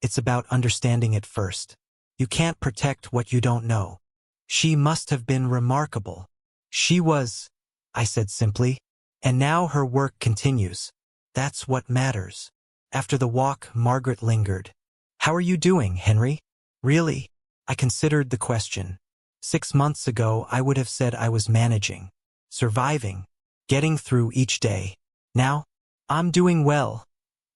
It's about understanding it first. You can't protect what you don't know. She must have been remarkable. She was, I said simply. And now her work continues. That's what matters. After the walk, Margaret lingered. How are you doing, Henry? Really? I considered the question. 6 months ago, I would have said I was managing, surviving, getting through each day. Now, I'm doing well,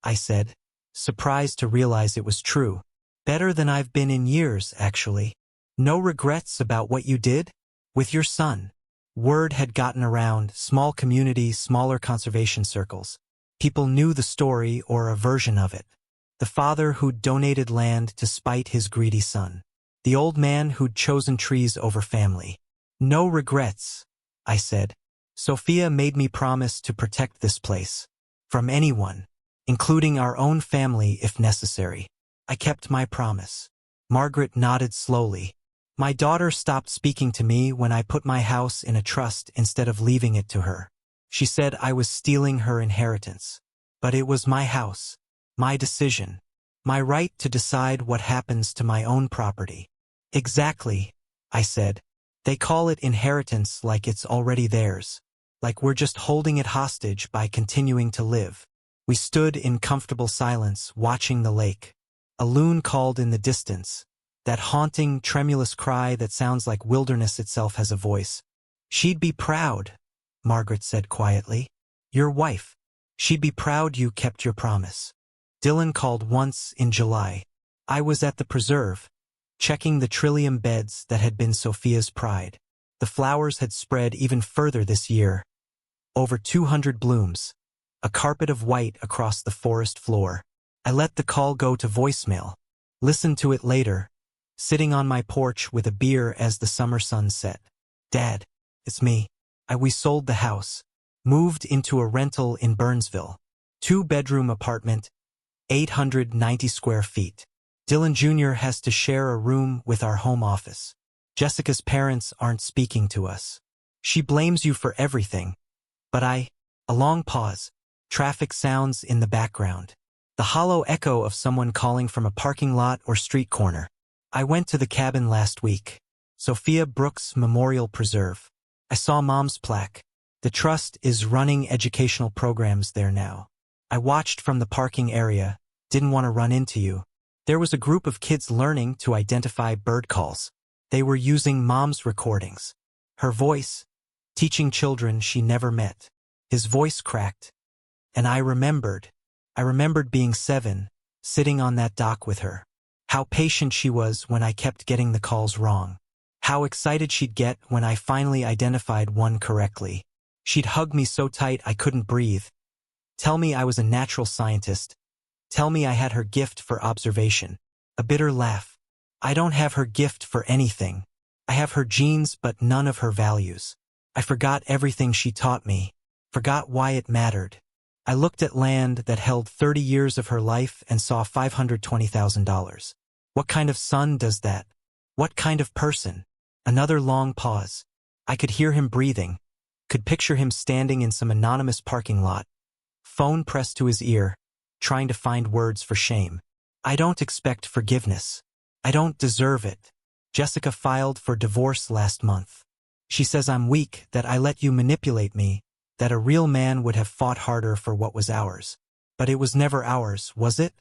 I said, surprised to realize it was true. Better than I've been in years, actually. No regrets about what you did? With your son. Word had gotten around, small community, smaller conservation circles. People knew the story or a version of it. The father who'd donated land to spite his greedy son. The old man who'd chosen trees over family. No regrets, I said. Sophia made me promise to protect this place. From anyone, including our own family if necessary. I kept my promise. Margaret nodded slowly. My daughter stopped speaking to me when I put my house in a trust instead of leaving it to her. She said I was stealing her inheritance. But it was my house, my decision, my right to decide what happens to my own property. Exactly, I said. They call it inheritance like it's already theirs, like we're just holding it hostage by continuing to live. We stood in comfortable silence, watching the lake. A loon called in the distance, that haunting, tremulous cry that sounds like wilderness itself has a voice. She'd be proud, Margaret said quietly. Your wife. She'd be proud you kept your promise. Dylan called once in July. I was at the preserve, checking the trillium beds that had been Sophia's pride. The flowers had spread even further this year. Over 200 blooms. A carpet of white across the forest floor. I let the call go to voicemail. Listened to it later, sitting on my porch with a beer as the summer sun set. Dad, it's me. We sold the house. Moved into a rental in Burnsville. 2-bedroom apartment, 890 square feet. Dylan Jr. has to share a room with our home office. Jessica's parents aren't speaking to us. She blames you for everything. But a long pause. Traffic sounds in the background. The hollow echo of someone calling from a parking lot or street corner. I went to the cabin last week. Sophia Brooks Memorial Preserve. I saw Mom's plaque. The trust is running educational programs there now. I watched from the parking area, didn't want to run into you. There was a group of kids learning to identify bird calls. They were using Mom's recordings. Her voice, teaching children she never met. His voice cracked. And I remembered being 7, sitting on that dock with her. How patient she was when I kept getting the calls wrong. How excited she'd get when I finally identified one correctly. She'd hug me so tight I couldn't breathe. Tell me I was a natural scientist. Tell me I had her gift for observation. A bitter laugh. I don't have her gift for anything. I have her genes but none of her values. I forgot everything she taught me. Forgot why it mattered. I looked at land that held 30 years of her life and saw $520,000. What kind of son does that? What kind of person? Another long pause. I could hear him breathing. Could picture him standing in some anonymous parking lot. Phone pressed to his ear, trying to find words for shame. I don't expect forgiveness. I don't deserve it. Jessica filed for divorce last month. She says I'm weak, that I let you manipulate me, that a real man would have fought harder for what was ours. But it was never ours, was it?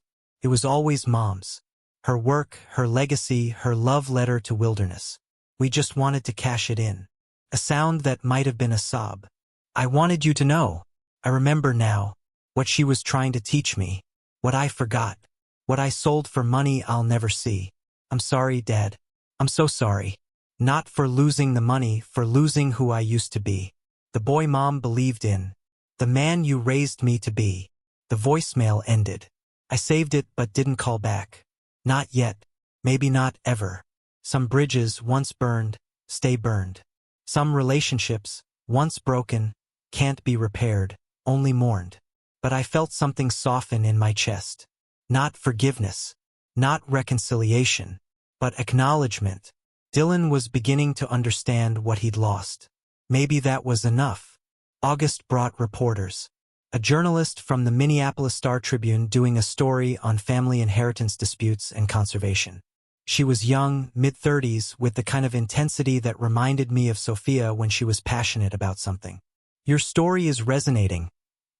It was always Mom's. Her work, her legacy, her love letter to wilderness. We just wanted to cash it in. A sound that might have been a sob. I wanted you to know. I remember now. What she was trying to teach me. What I forgot. What I sold for money I'll never see. I'm sorry, Dad. I'm so sorry. Not for losing the money, for losing who I used to be. The boy Mom believed in. The man you raised me to be. The voicemail ended. I saved it but didn't call back. Not yet. Maybe not ever. Some bridges, once burned, stay burned. Some relationships, once broken, can't be repaired, only mourned. But I felt something soften in my chest. Not forgiveness. Not reconciliation. But acknowledgement. Dylan was beginning to understand what he'd lost. Maybe that was enough. August brought reporters. A journalist from the Minneapolis Star-Tribune doing a story on family inheritance disputes and conservation. She was young, mid-30s, with the kind of intensity that reminded me of Sophia when she was passionate about something. Your story is resonating,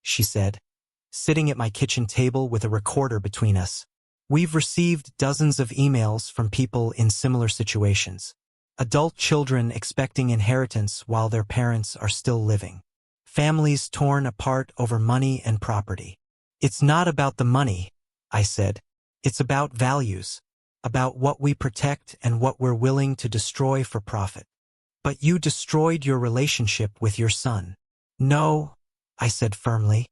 she said, sitting at my kitchen table with a recorder between us. We've received dozens of emails from people in similar situations. Adult children expecting inheritance while their parents are still living. Families torn apart over money and property. It's not about the money, I said. It's about values. About what we protect and what we're willing to destroy for profit. But you destroyed your relationship with your son. No, I said firmly.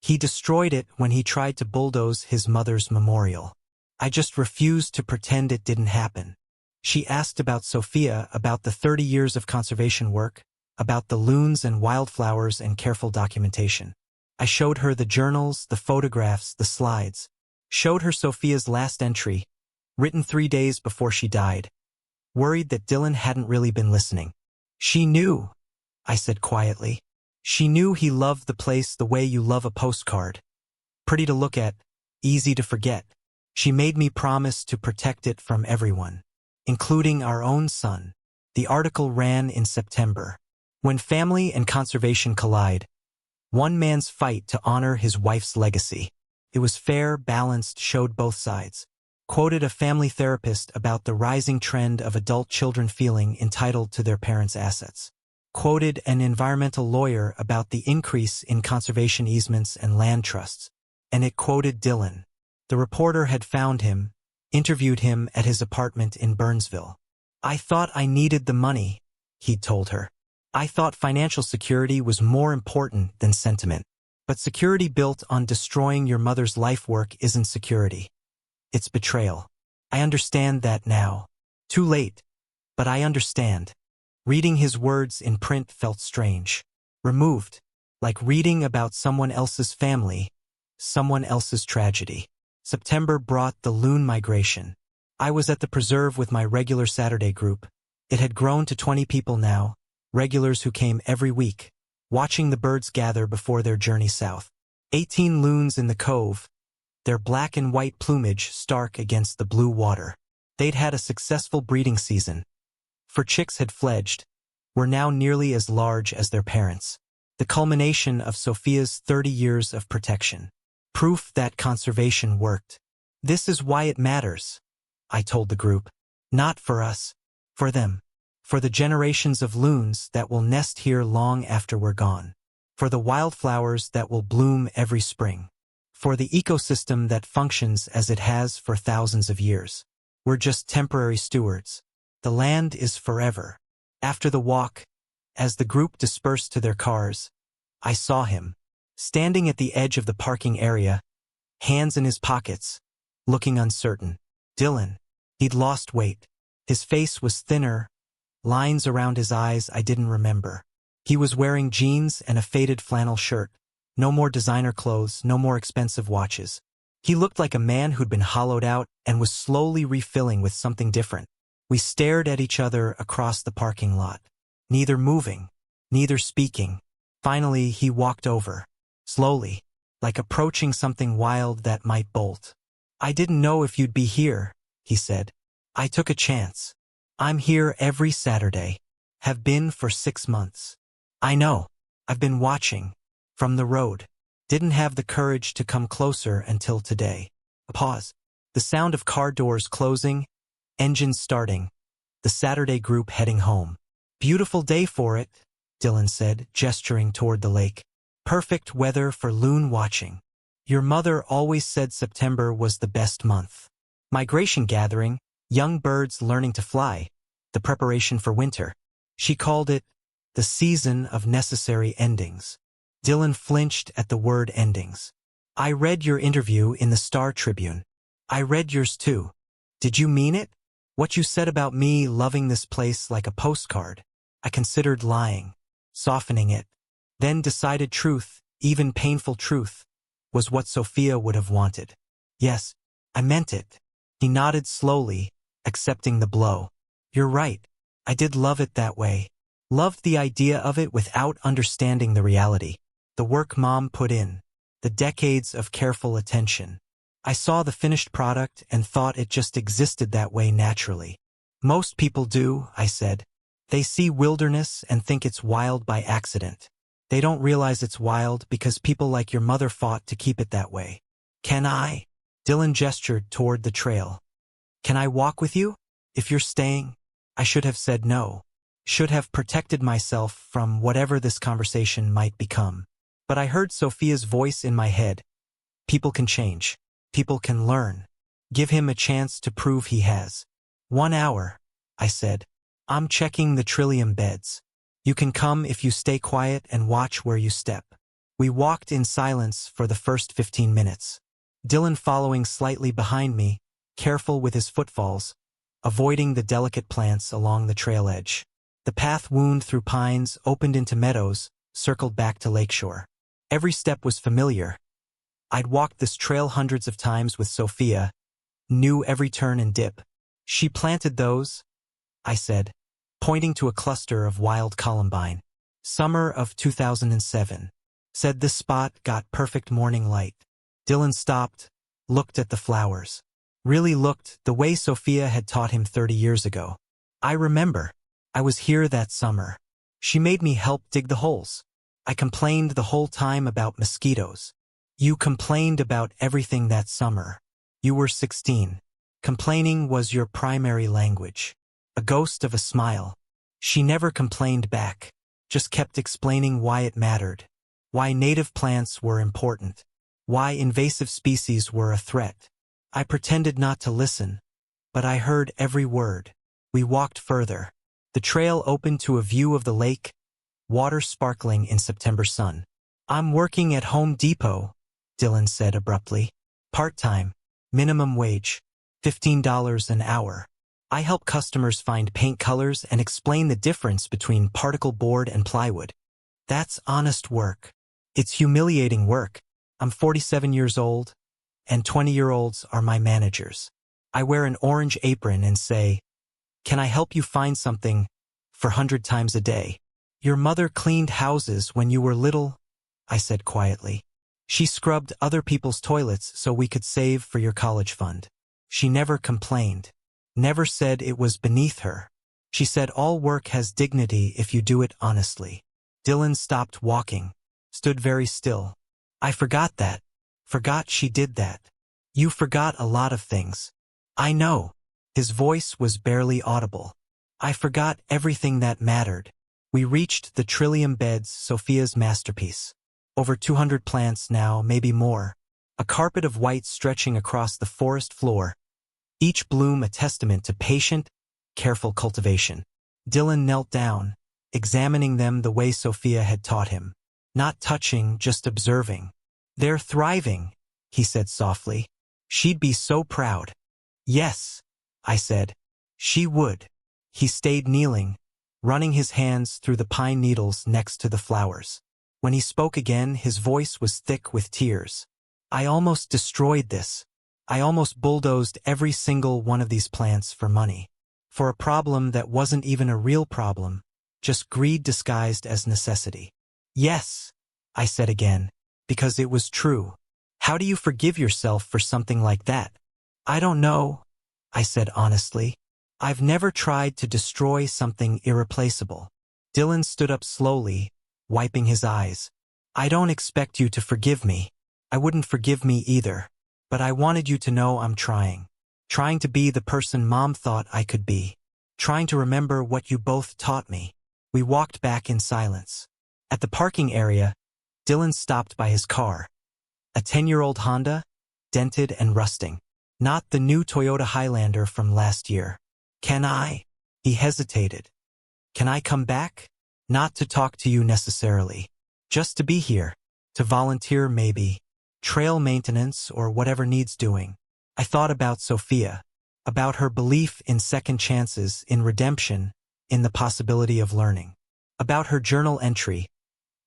He destroyed it when he tried to bulldoze his mother's memorial. I just refused to pretend it didn't happen. She asked about Sophia, about the 30 years of conservation work, about the loons and wildflowers and careful documentation. I showed her the journals, the photographs, the slides. Showed her Sophia's last entry, written 3 days before she died. Worried that Dylan hadn't really been listening. She knew, I said quietly. She knew he loved the place the way you love a postcard. Pretty to look at, easy to forget. She made me promise to protect it from everyone, including our own son. The article ran in September. When family and conservation collide, one man's fight to honor his wife's legacy. It was fair, balanced, showed both sides. Quoted a family therapist about the rising trend of adult children feeling entitled to their parents' assets. Quoted an environmental lawyer about the increase in conservation easements and land trusts. And it quoted Dylan. The reporter had found him, interviewed him at his apartment in Burnsville. I thought I needed the money, he'd told her. I thought financial security was more important than sentiment. But security built on destroying your mother's life work isn't security. It's betrayal. I understand that now. Too late. But I understand. Reading his words in print felt strange. Removed. Like reading about someone else's family, someone else's tragedy. September brought the loon migration. I was at the preserve with my regular Saturday group. It had grown to 20 people now, regulars who came every week, watching the birds gather before their journey south. 18 loons in the cove, their black and white plumage stark against the blue water. They'd had a successful breeding season. For chicks had fledged, were now nearly as large as their parents. The culmination of Sophia's 30 years of protection. Proof that conservation worked. This is why it matters, I told the group. Not for us, for them. For the generations of loons that will nest here long after we're gone. For the wildflowers that will bloom every spring. For the ecosystem that functions as it has for thousands of years. We're just temporary stewards. The land is forever. After the walk, as the group dispersed to their cars, I saw him, standing at the edge of the parking area, hands in his pockets, looking uncertain. Dylan. He'd lost weight. His face was thinner, lines around his eyes I didn't remember. He was wearing jeans and a faded flannel shirt. No more designer clothes, no more expensive watches. He looked like a man who'd been hollowed out and was slowly refilling with something different. We stared at each other across the parking lot, neither moving, neither speaking. Finally, he walked over, slowly, like approaching something wild that might bolt. I didn't know if you'd be here, he said. I took a chance. I'm here every Saturday. Have been for 6 months. I know. I've been watching. From the road. Didn't have the courage to come closer until today. A pause. The sound of car doors closing, engines starting. The Saturday group heading home. Beautiful day for it, Dylan said, gesturing toward the lake. Perfect weather for loon watching. Your mother always said September was the best month. Migration gathering, young birds learning to fly, the preparation for winter. She called it the season of necessary endings. Dylan flinched at the word endings. I read your interview in the Star Tribune. I read yours too. Did you mean it? What you said about me loving this place like a postcard. I considered lying, softening it, then decided truth, even painful truth, was what Sophia would have wanted. Yes, I meant it. He nodded slowly, accepting the blow. You're right. I did love it that way. Loved the idea of it without understanding the reality. The work Mom put in. The decades of careful attention. I saw the finished product and thought it just existed that way naturally. Most people do, I said. They see wilderness and think it's wild by accident. They don't realize it's wild because people like your mother fought to keep it that way. Can I? Dylan gestured toward the trail. Can I walk with you? If you're staying? I should have said no. Should have protected myself from whatever this conversation might become. But I heard Sophia's voice in my head. People can change. People can learn. Give him a chance to prove he has. 1 hour, I said. I'm checking the trillium beds. You can come if you stay quiet and watch where you step. We walked in silence for the first 15 minutes. Dylan following slightly behind me, careful with his footfalls, avoiding the delicate plants along the trail edge. The path wound through pines, opened into meadows, circled back to lakeshore. Every step was familiar. I'd walked this trail hundreds of times with Sophia, knew every turn and dip. She planted those, I said, pointing to a cluster of wild columbine. Summer of 2007. Said this spot got perfect morning light. Dylan stopped, looked at the flowers. Really looked the way Sophia had taught him 30 years ago. I remember. I was here that summer. She made me help dig the holes. I complained the whole time about mosquitoes. You complained about everything that summer. You were 16. Complaining was your primary language. A ghost of a smile. She never complained back, just kept explaining why it mattered, why native plants were important, why invasive species were a threat. I pretended not to listen, but I heard every word. We walked further. The trail opened to a view of the lake, water sparkling in September sun. "I'm working at Home Depot," Dylan said abruptly. "Part-time, minimum wage, $15 an hour. I help customers find paint colors and explain the difference between particle board and plywood. That's honest work. It's humiliating work. I'm 47 years old, and 20-year-olds are my managers. I wear an orange apron and say, 'Can I help you find something?' for 100 times a day." "Your mother cleaned houses when you were little," I said quietly. "She scrubbed other people's toilets so we could save for your college fund. She never complained, never said it was beneath her. She said all work has dignity if you do it honestly." Dylan stopped walking, stood very still. "I forgot that. Forgot she did that." "You forgot a lot of things." "I know." His voice was barely audible. "I forgot everything that mattered." We reached the trillium beds, Sophia's masterpiece. Over 200 plants now, maybe more. A carpet of white stretching across the forest floor, each bloom a testament to patient, careful cultivation. Dylan knelt down, examining them the way Sophia had taught him. Not touching, just observing. "They're thriving," he said softly. "She'd be so proud." "Yes," I said. "She would." He stayed kneeling, running his hands through the pine needles next to the flowers. When he spoke again, his voice was thick with tears. "I almost destroyed this. I almost bulldozed every single one of these plants for money. For a problem that wasn't even a real problem, just greed disguised as necessity." "Yes," I said again, because it was true. "How do you forgive yourself for something like that?" "I don't know," I said honestly. "I've never tried to destroy something irreplaceable." Dylan stood up slowly, wiping his eyes. "I don't expect you to forgive me. I wouldn't forgive me either. But I wanted you to know I'm trying. Trying to be the person Mom thought I could be. Trying to remember what you both taught me." We walked back in silence. At the parking area, Dylan stopped by his car. A 10-year-old Honda, dented and rusting. Not the new Toyota Highlander from last year. "Can I?" He hesitated. "Can I come back? Not to talk to you necessarily. Just to be here. To volunteer maybe. Trail maintenance or whatever needs doing." I thought about Sophia. About her belief in second chances, in redemption, in the possibility of learning. About her journal entry.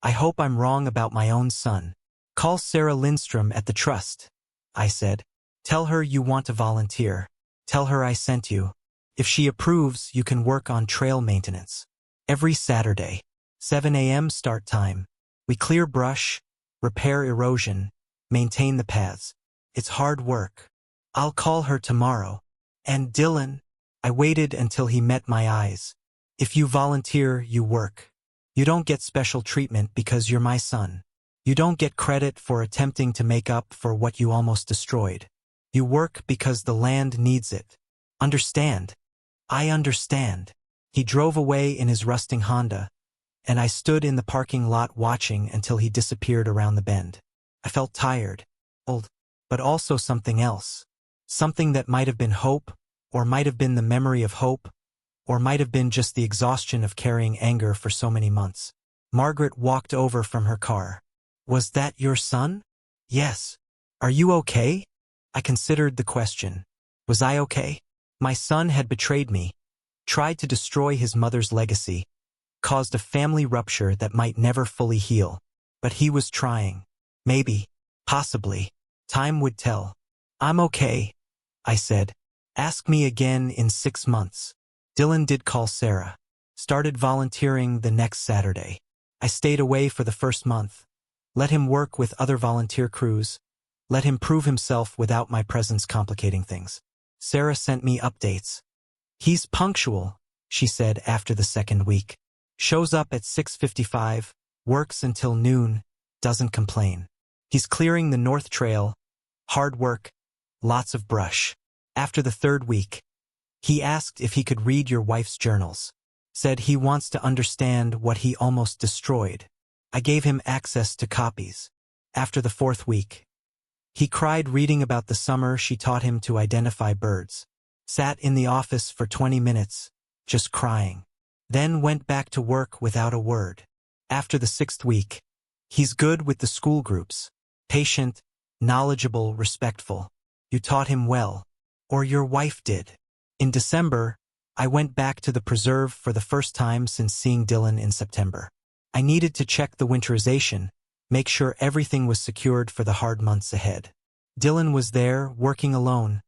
"I hope I'm wrong about my own son. Call Sarah Lindstrom at the trust," I said. "Tell her you want to volunteer. Tell her I sent you. If she approves, you can work on trail maintenance. Every Saturday. 7 a.m. start time. We clear brush, repair erosion, maintain the paths. It's hard work. I'll call her tomorrow." "And Dylan?" I waited until he met my eyes. "If you volunteer, you work. You don't get special treatment because you're my son. You don't get credit for attempting to make up for what you almost destroyed. You work because the land needs it. Understand?" "I understand." He drove away in his rusting Honda, and I stood in the parking lot watching until he disappeared around the bend. I felt tired, old, but also something else. Something that might have been hope, or might have been the memory of hope, or might have been just the exhaustion of carrying anger for so many months. Margaret walked over from her car. "Was that your son?" "Yes." "Are you okay?" I considered the question. Was I okay? My son had betrayed me, tried to destroy his mother's legacy, caused a family rupture that might never fully heal. But he was trying. Maybe, possibly, time would tell. "I'm okay," I said. "Ask me again in 6 months." Dylan did call Sarah. Started volunteering the next Saturday. I stayed away for the first month. Let him work with other volunteer crews. Let him prove himself without my presence complicating things. Sarah sent me updates. "He's punctual," she said after the second week. "Shows up at 6:55, works until noon, doesn't complain. He's clearing the North Trail. Hard work, lots of brush." After the third week, he asked if he could read your wife's journals. Said he wants to understand what he almost destroyed. I gave him access to copies. After the fourth week, he cried reading about the summer she taught him to identify birds. Sat in the office for 20 minutes, just crying. then went back to work without a word. After the 6th week, he's good with the school groups. Patient, knowledgeable, respectful. You taught him well. Or your wife did. In December, I went back to the preserve for the first time since seeing Dylan in September. I needed to check the winterization, make sure everything was secured for the hard months ahead. Dylan was there, working alone,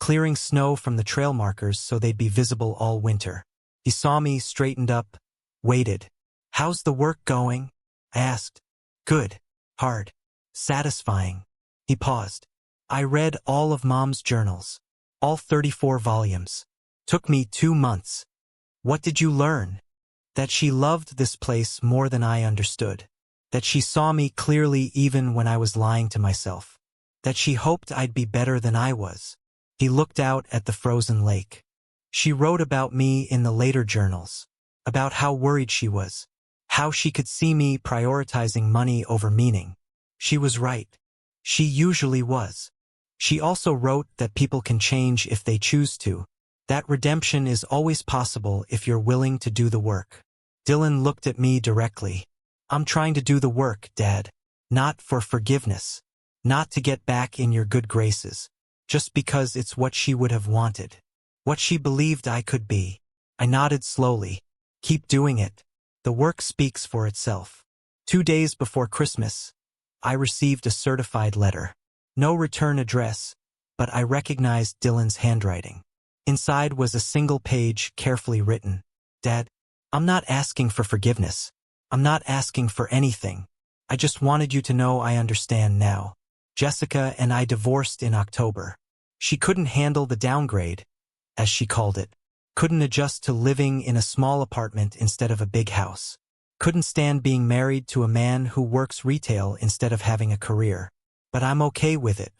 clearing snow from the trail markers so they'd be visible all winter. He saw me, straightened up, waited. "How's the work going?" I asked. "Good. Hard. Satisfying." He paused. "I read all of Mom's journals. All 34 volumes. Took me 2 months. What did you learn?" That she loved this place more than I understood. That she saw me clearly even when I was lying to myself. That she hoped I'd be better than I was. He looked out at the frozen lake. She wrote about me in the later journals. About how worried she was. How she could see me prioritizing money over meaning. She was right. She usually was. She also wrote that people can change if they choose to. That redemption is always possible if you're willing to do the work. Dylan looked at me directly. "I'm trying to do the work, Dad. Not for forgiveness. Not to get back in your good graces. Just because it's what she would have wanted. What she believed I could be." I nodded slowly. "Keep doing it. The work speaks for itself." 2 days before Christmas, I received a certified letter. No return address, but I recognized Dylan's handwriting. Inside was a single page, carefully written. "Dad, I'm not asking for forgiveness. I'm not asking for anything. I just wanted you to know I understand now. Jessica and I divorced in October. She couldn't handle the downgrade, as she called it. Couldn't adjust to living in a small apartment instead of a big house. Couldn't stand being married to a man who works retail instead of having a career. But I'm okay with it.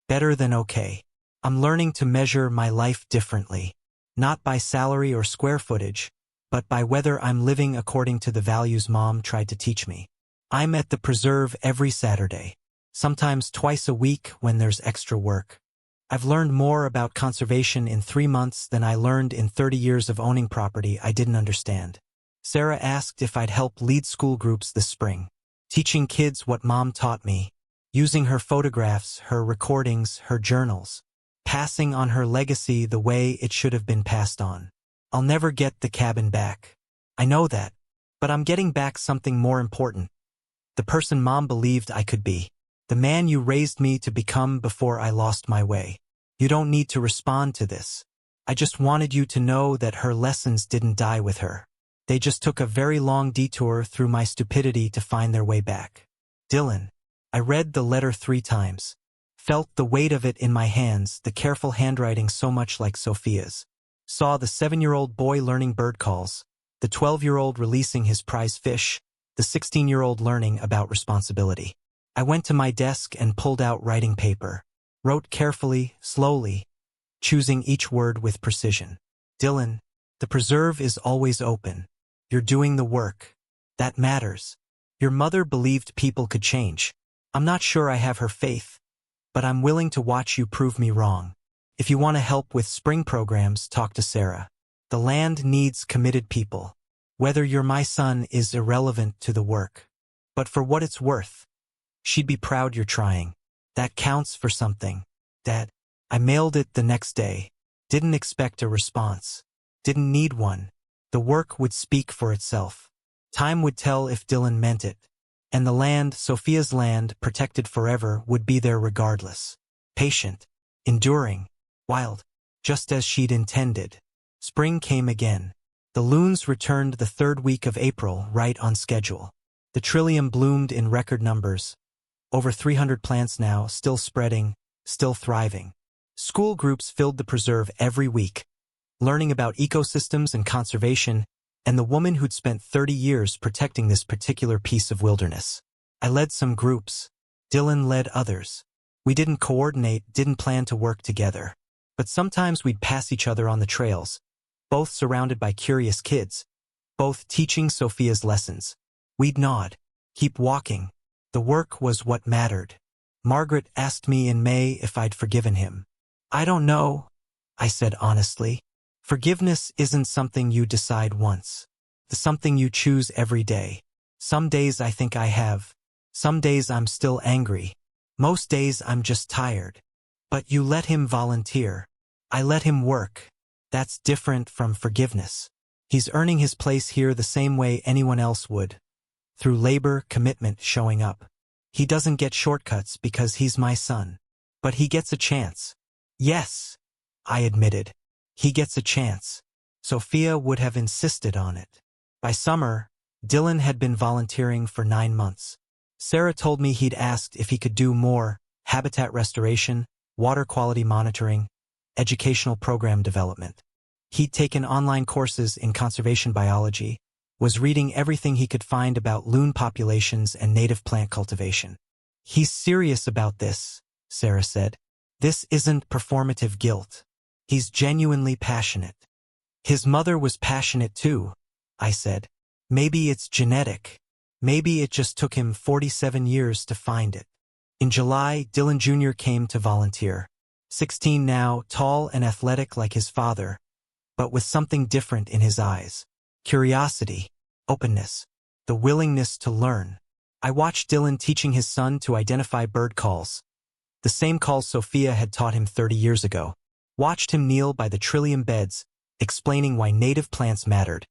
Better than okay. I'm learning to measure my life differently. Not by salary or square footage, but by whether I'm living according to the values Mom tried to teach me. I'm at the preserve every Saturday. Sometimes twice a week when there's extra work. I've learned more about conservation in 3 months than I learned in 30 years of owning property I didn't understand. Sarah asked if I'd help lead school groups this spring. Teaching kids what Mom taught me. Using her photographs, her recordings, her journals. Passing on her legacy the way it should have been passed on. I'll never get the cabin back. I know that. But I'm getting back something more important. The person Mom believed I could be. The man you raised me to become before I lost my way. You don't need to respond to this. I just wanted you to know that her lessons didn't die with her. They just took a very long detour through my stupidity to find their way back. Dylan. I read the letter 3 times. Felt the weight of it in my hands, the careful handwriting so much like Sophia's. Saw the 7-year-old boy learning bird calls, the 12-year-old releasing his prize fish, the 16-year-old learning about responsibility. I went to my desk and pulled out writing paper. Wrote carefully, slowly, choosing each word with precision. Dylan, the preserve is always open. You're doing the work. That matters. Your mother believed people could change. I'm not sure I have her faith, but I'm willing to watch you prove me wrong. If you want to help with spring programs, talk to Sarah. The land needs committed people. Whether you're my son is irrelevant to the work. But for what it's worth, she'd be proud you're trying. That counts for something. Dad. I mailed it the next day. Didn't expect a response. Didn't need one. The work would speak for itself. Time would tell if Dylan meant it. And the land, Sophia's land, protected forever, would be there regardless. Patient. Enduring. Wild. Just as she'd intended. Spring came again. The loons returned the 3rd week of April, right on schedule. The trillium bloomed in record numbers. Over 300 plants now, still spreading, still thriving. School groups filled the preserve every week, learning about ecosystems and conservation, and the woman who'd spent 30 years protecting this particular piece of wilderness. I led some groups. Dylan led others. We didn't coordinate, didn't plan to work together. But sometimes we'd pass each other on the trails, both surrounded by curious kids, both teaching Sophia's lessons. We'd nod, keep walking. The work was what mattered. Margaret asked me in May if I'd forgiven him. I don't know, I said honestly. Forgiveness isn't something you decide once. The something you choose every day. Some days I think I have. Some days I'm still angry. Most days I'm just tired. But you let him volunteer. I let him work. That's different from forgiveness. He's earning his place here the same way anyone else would. Through labor, commitment, showing up. He doesn't get shortcuts because he's my son. But he gets a chance. Yes, I admitted. He gets a chance. Sophia would have insisted on it. By summer, Dylan had been volunteering for 9 months. Sarah told me he'd asked if he could do more: habitat restoration, water quality monitoring, educational program development. He'd taken online courses in conservation biology, was reading everything he could find about loon populations and native plant cultivation. He's serious about this, Sarah said. This isn't performative guilt. He's genuinely passionate. His mother was passionate too, I said. Maybe it's genetic. Maybe it just took him 47 years to find it. In July, Dylan Jr. came to volunteer. 16 now, tall and athletic like his father, but with something different in his eyes. Curiosity, openness, the willingness to learn. I watched Dylan teaching his son to identify bird calls. The same calls Sophia had taught him 30 years ago. Watched him kneel by the trillium beds, explaining why native plants mattered.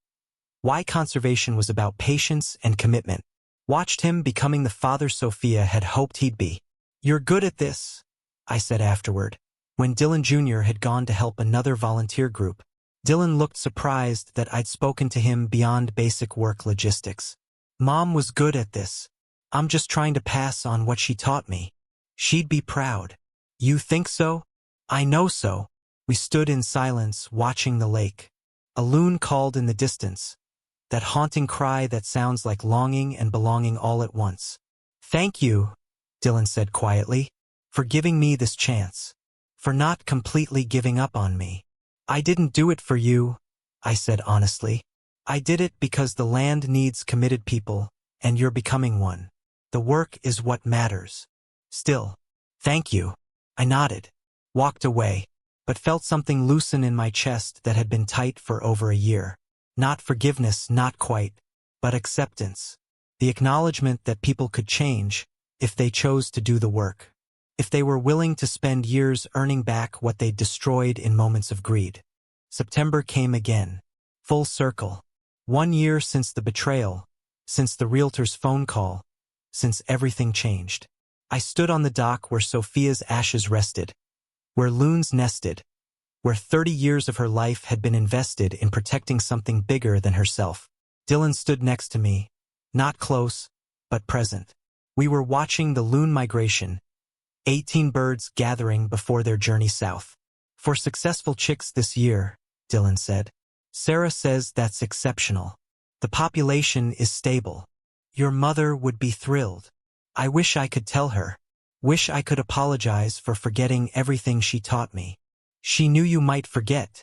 Why conservation was about patience and commitment. Watched him becoming the father Sophia had hoped he'd be. You're good at this, I said afterward. When Dylan Jr. had gone to help another volunteer group, Dylan looked surprised that I'd spoken to him beyond basic work logistics. Mom was good at this. I'm just trying to pass on what she taught me. She'd be proud. You think so? I know so. We stood in silence, watching the lake. A loon called in the distance. That haunting cry that sounds like longing and belonging all at once. Thank you, Dylan said quietly, for giving me this chance. For not completely giving up on me. I didn't do it for you, I said honestly. I did it because the land needs committed people, and you're becoming one. The work is what matters. Still, thank you. I nodded, walked away, but felt something loosen in my chest that had been tight for over a year. Not forgiveness, not quite, but acceptance. The acknowledgement that people could change if they chose to do the work. If they were willing to spend years earning back what they'd destroyed in moments of greed. September came again. Full circle. 1 year since the betrayal, since the realtor's phone call, since everything changed. I stood on the dock where Sophia's ashes rested, where loons nested, where 30 years of her life had been invested in protecting something bigger than herself. Dylan stood next to me, not close, but present. We were watching the loon migration, 18 birds gathering before their journey south. For successful chicks this year, Dylan said. Sarah says that's exceptional. The population is stable. Your mother would be thrilled. I wish I could tell her. Wish I could apologize for forgetting everything she taught me. She knew you might forget,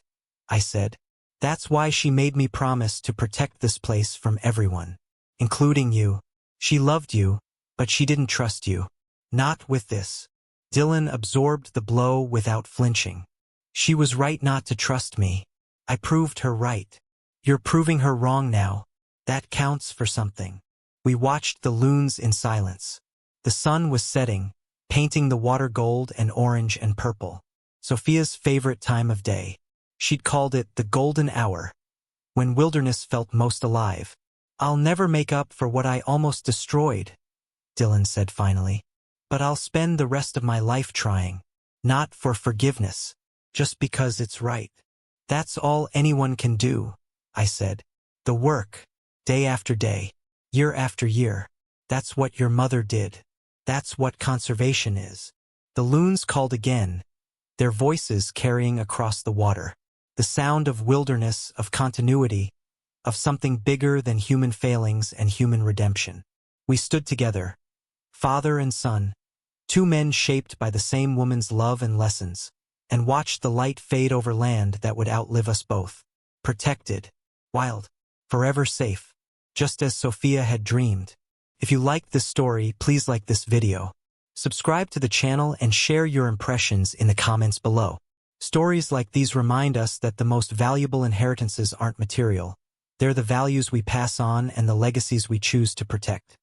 I said. That's why she made me promise to protect this place from everyone, including you. She loved you, but she didn't trust you. Not with this. Dylan absorbed the blow without flinching. She was right not to trust me. I proved her right. You're proving her wrong now. That counts for something. We watched the loons in silence. The sun was setting, painting the water gold and orange and purple. Sophia's favorite time of day. She'd called it the golden hour, when wilderness felt most alive. I'll never make up for what I almost destroyed, Dylan said finally. But I'll spend the rest of my life trying. Not for forgiveness, just because it's right. That's all anyone can do, I said. The work, day after day, year after year. That's what your mother did. That's what conservation is. The loons called again, their voices carrying across the water. The sound of wilderness, of continuity, of something bigger than human failings and human redemption. We stood together, father and son, 2 men shaped by the same woman's love and lessons, and watched the light fade over land that would outlive us both. Protected, wild, forever safe, just as Sophia had dreamed. If you liked this story, please like this video. Subscribe to the channel and share your impressions in the comments below. Stories like these remind us that the most valuable inheritances aren't material. They're the values we pass on and the legacies we choose to protect.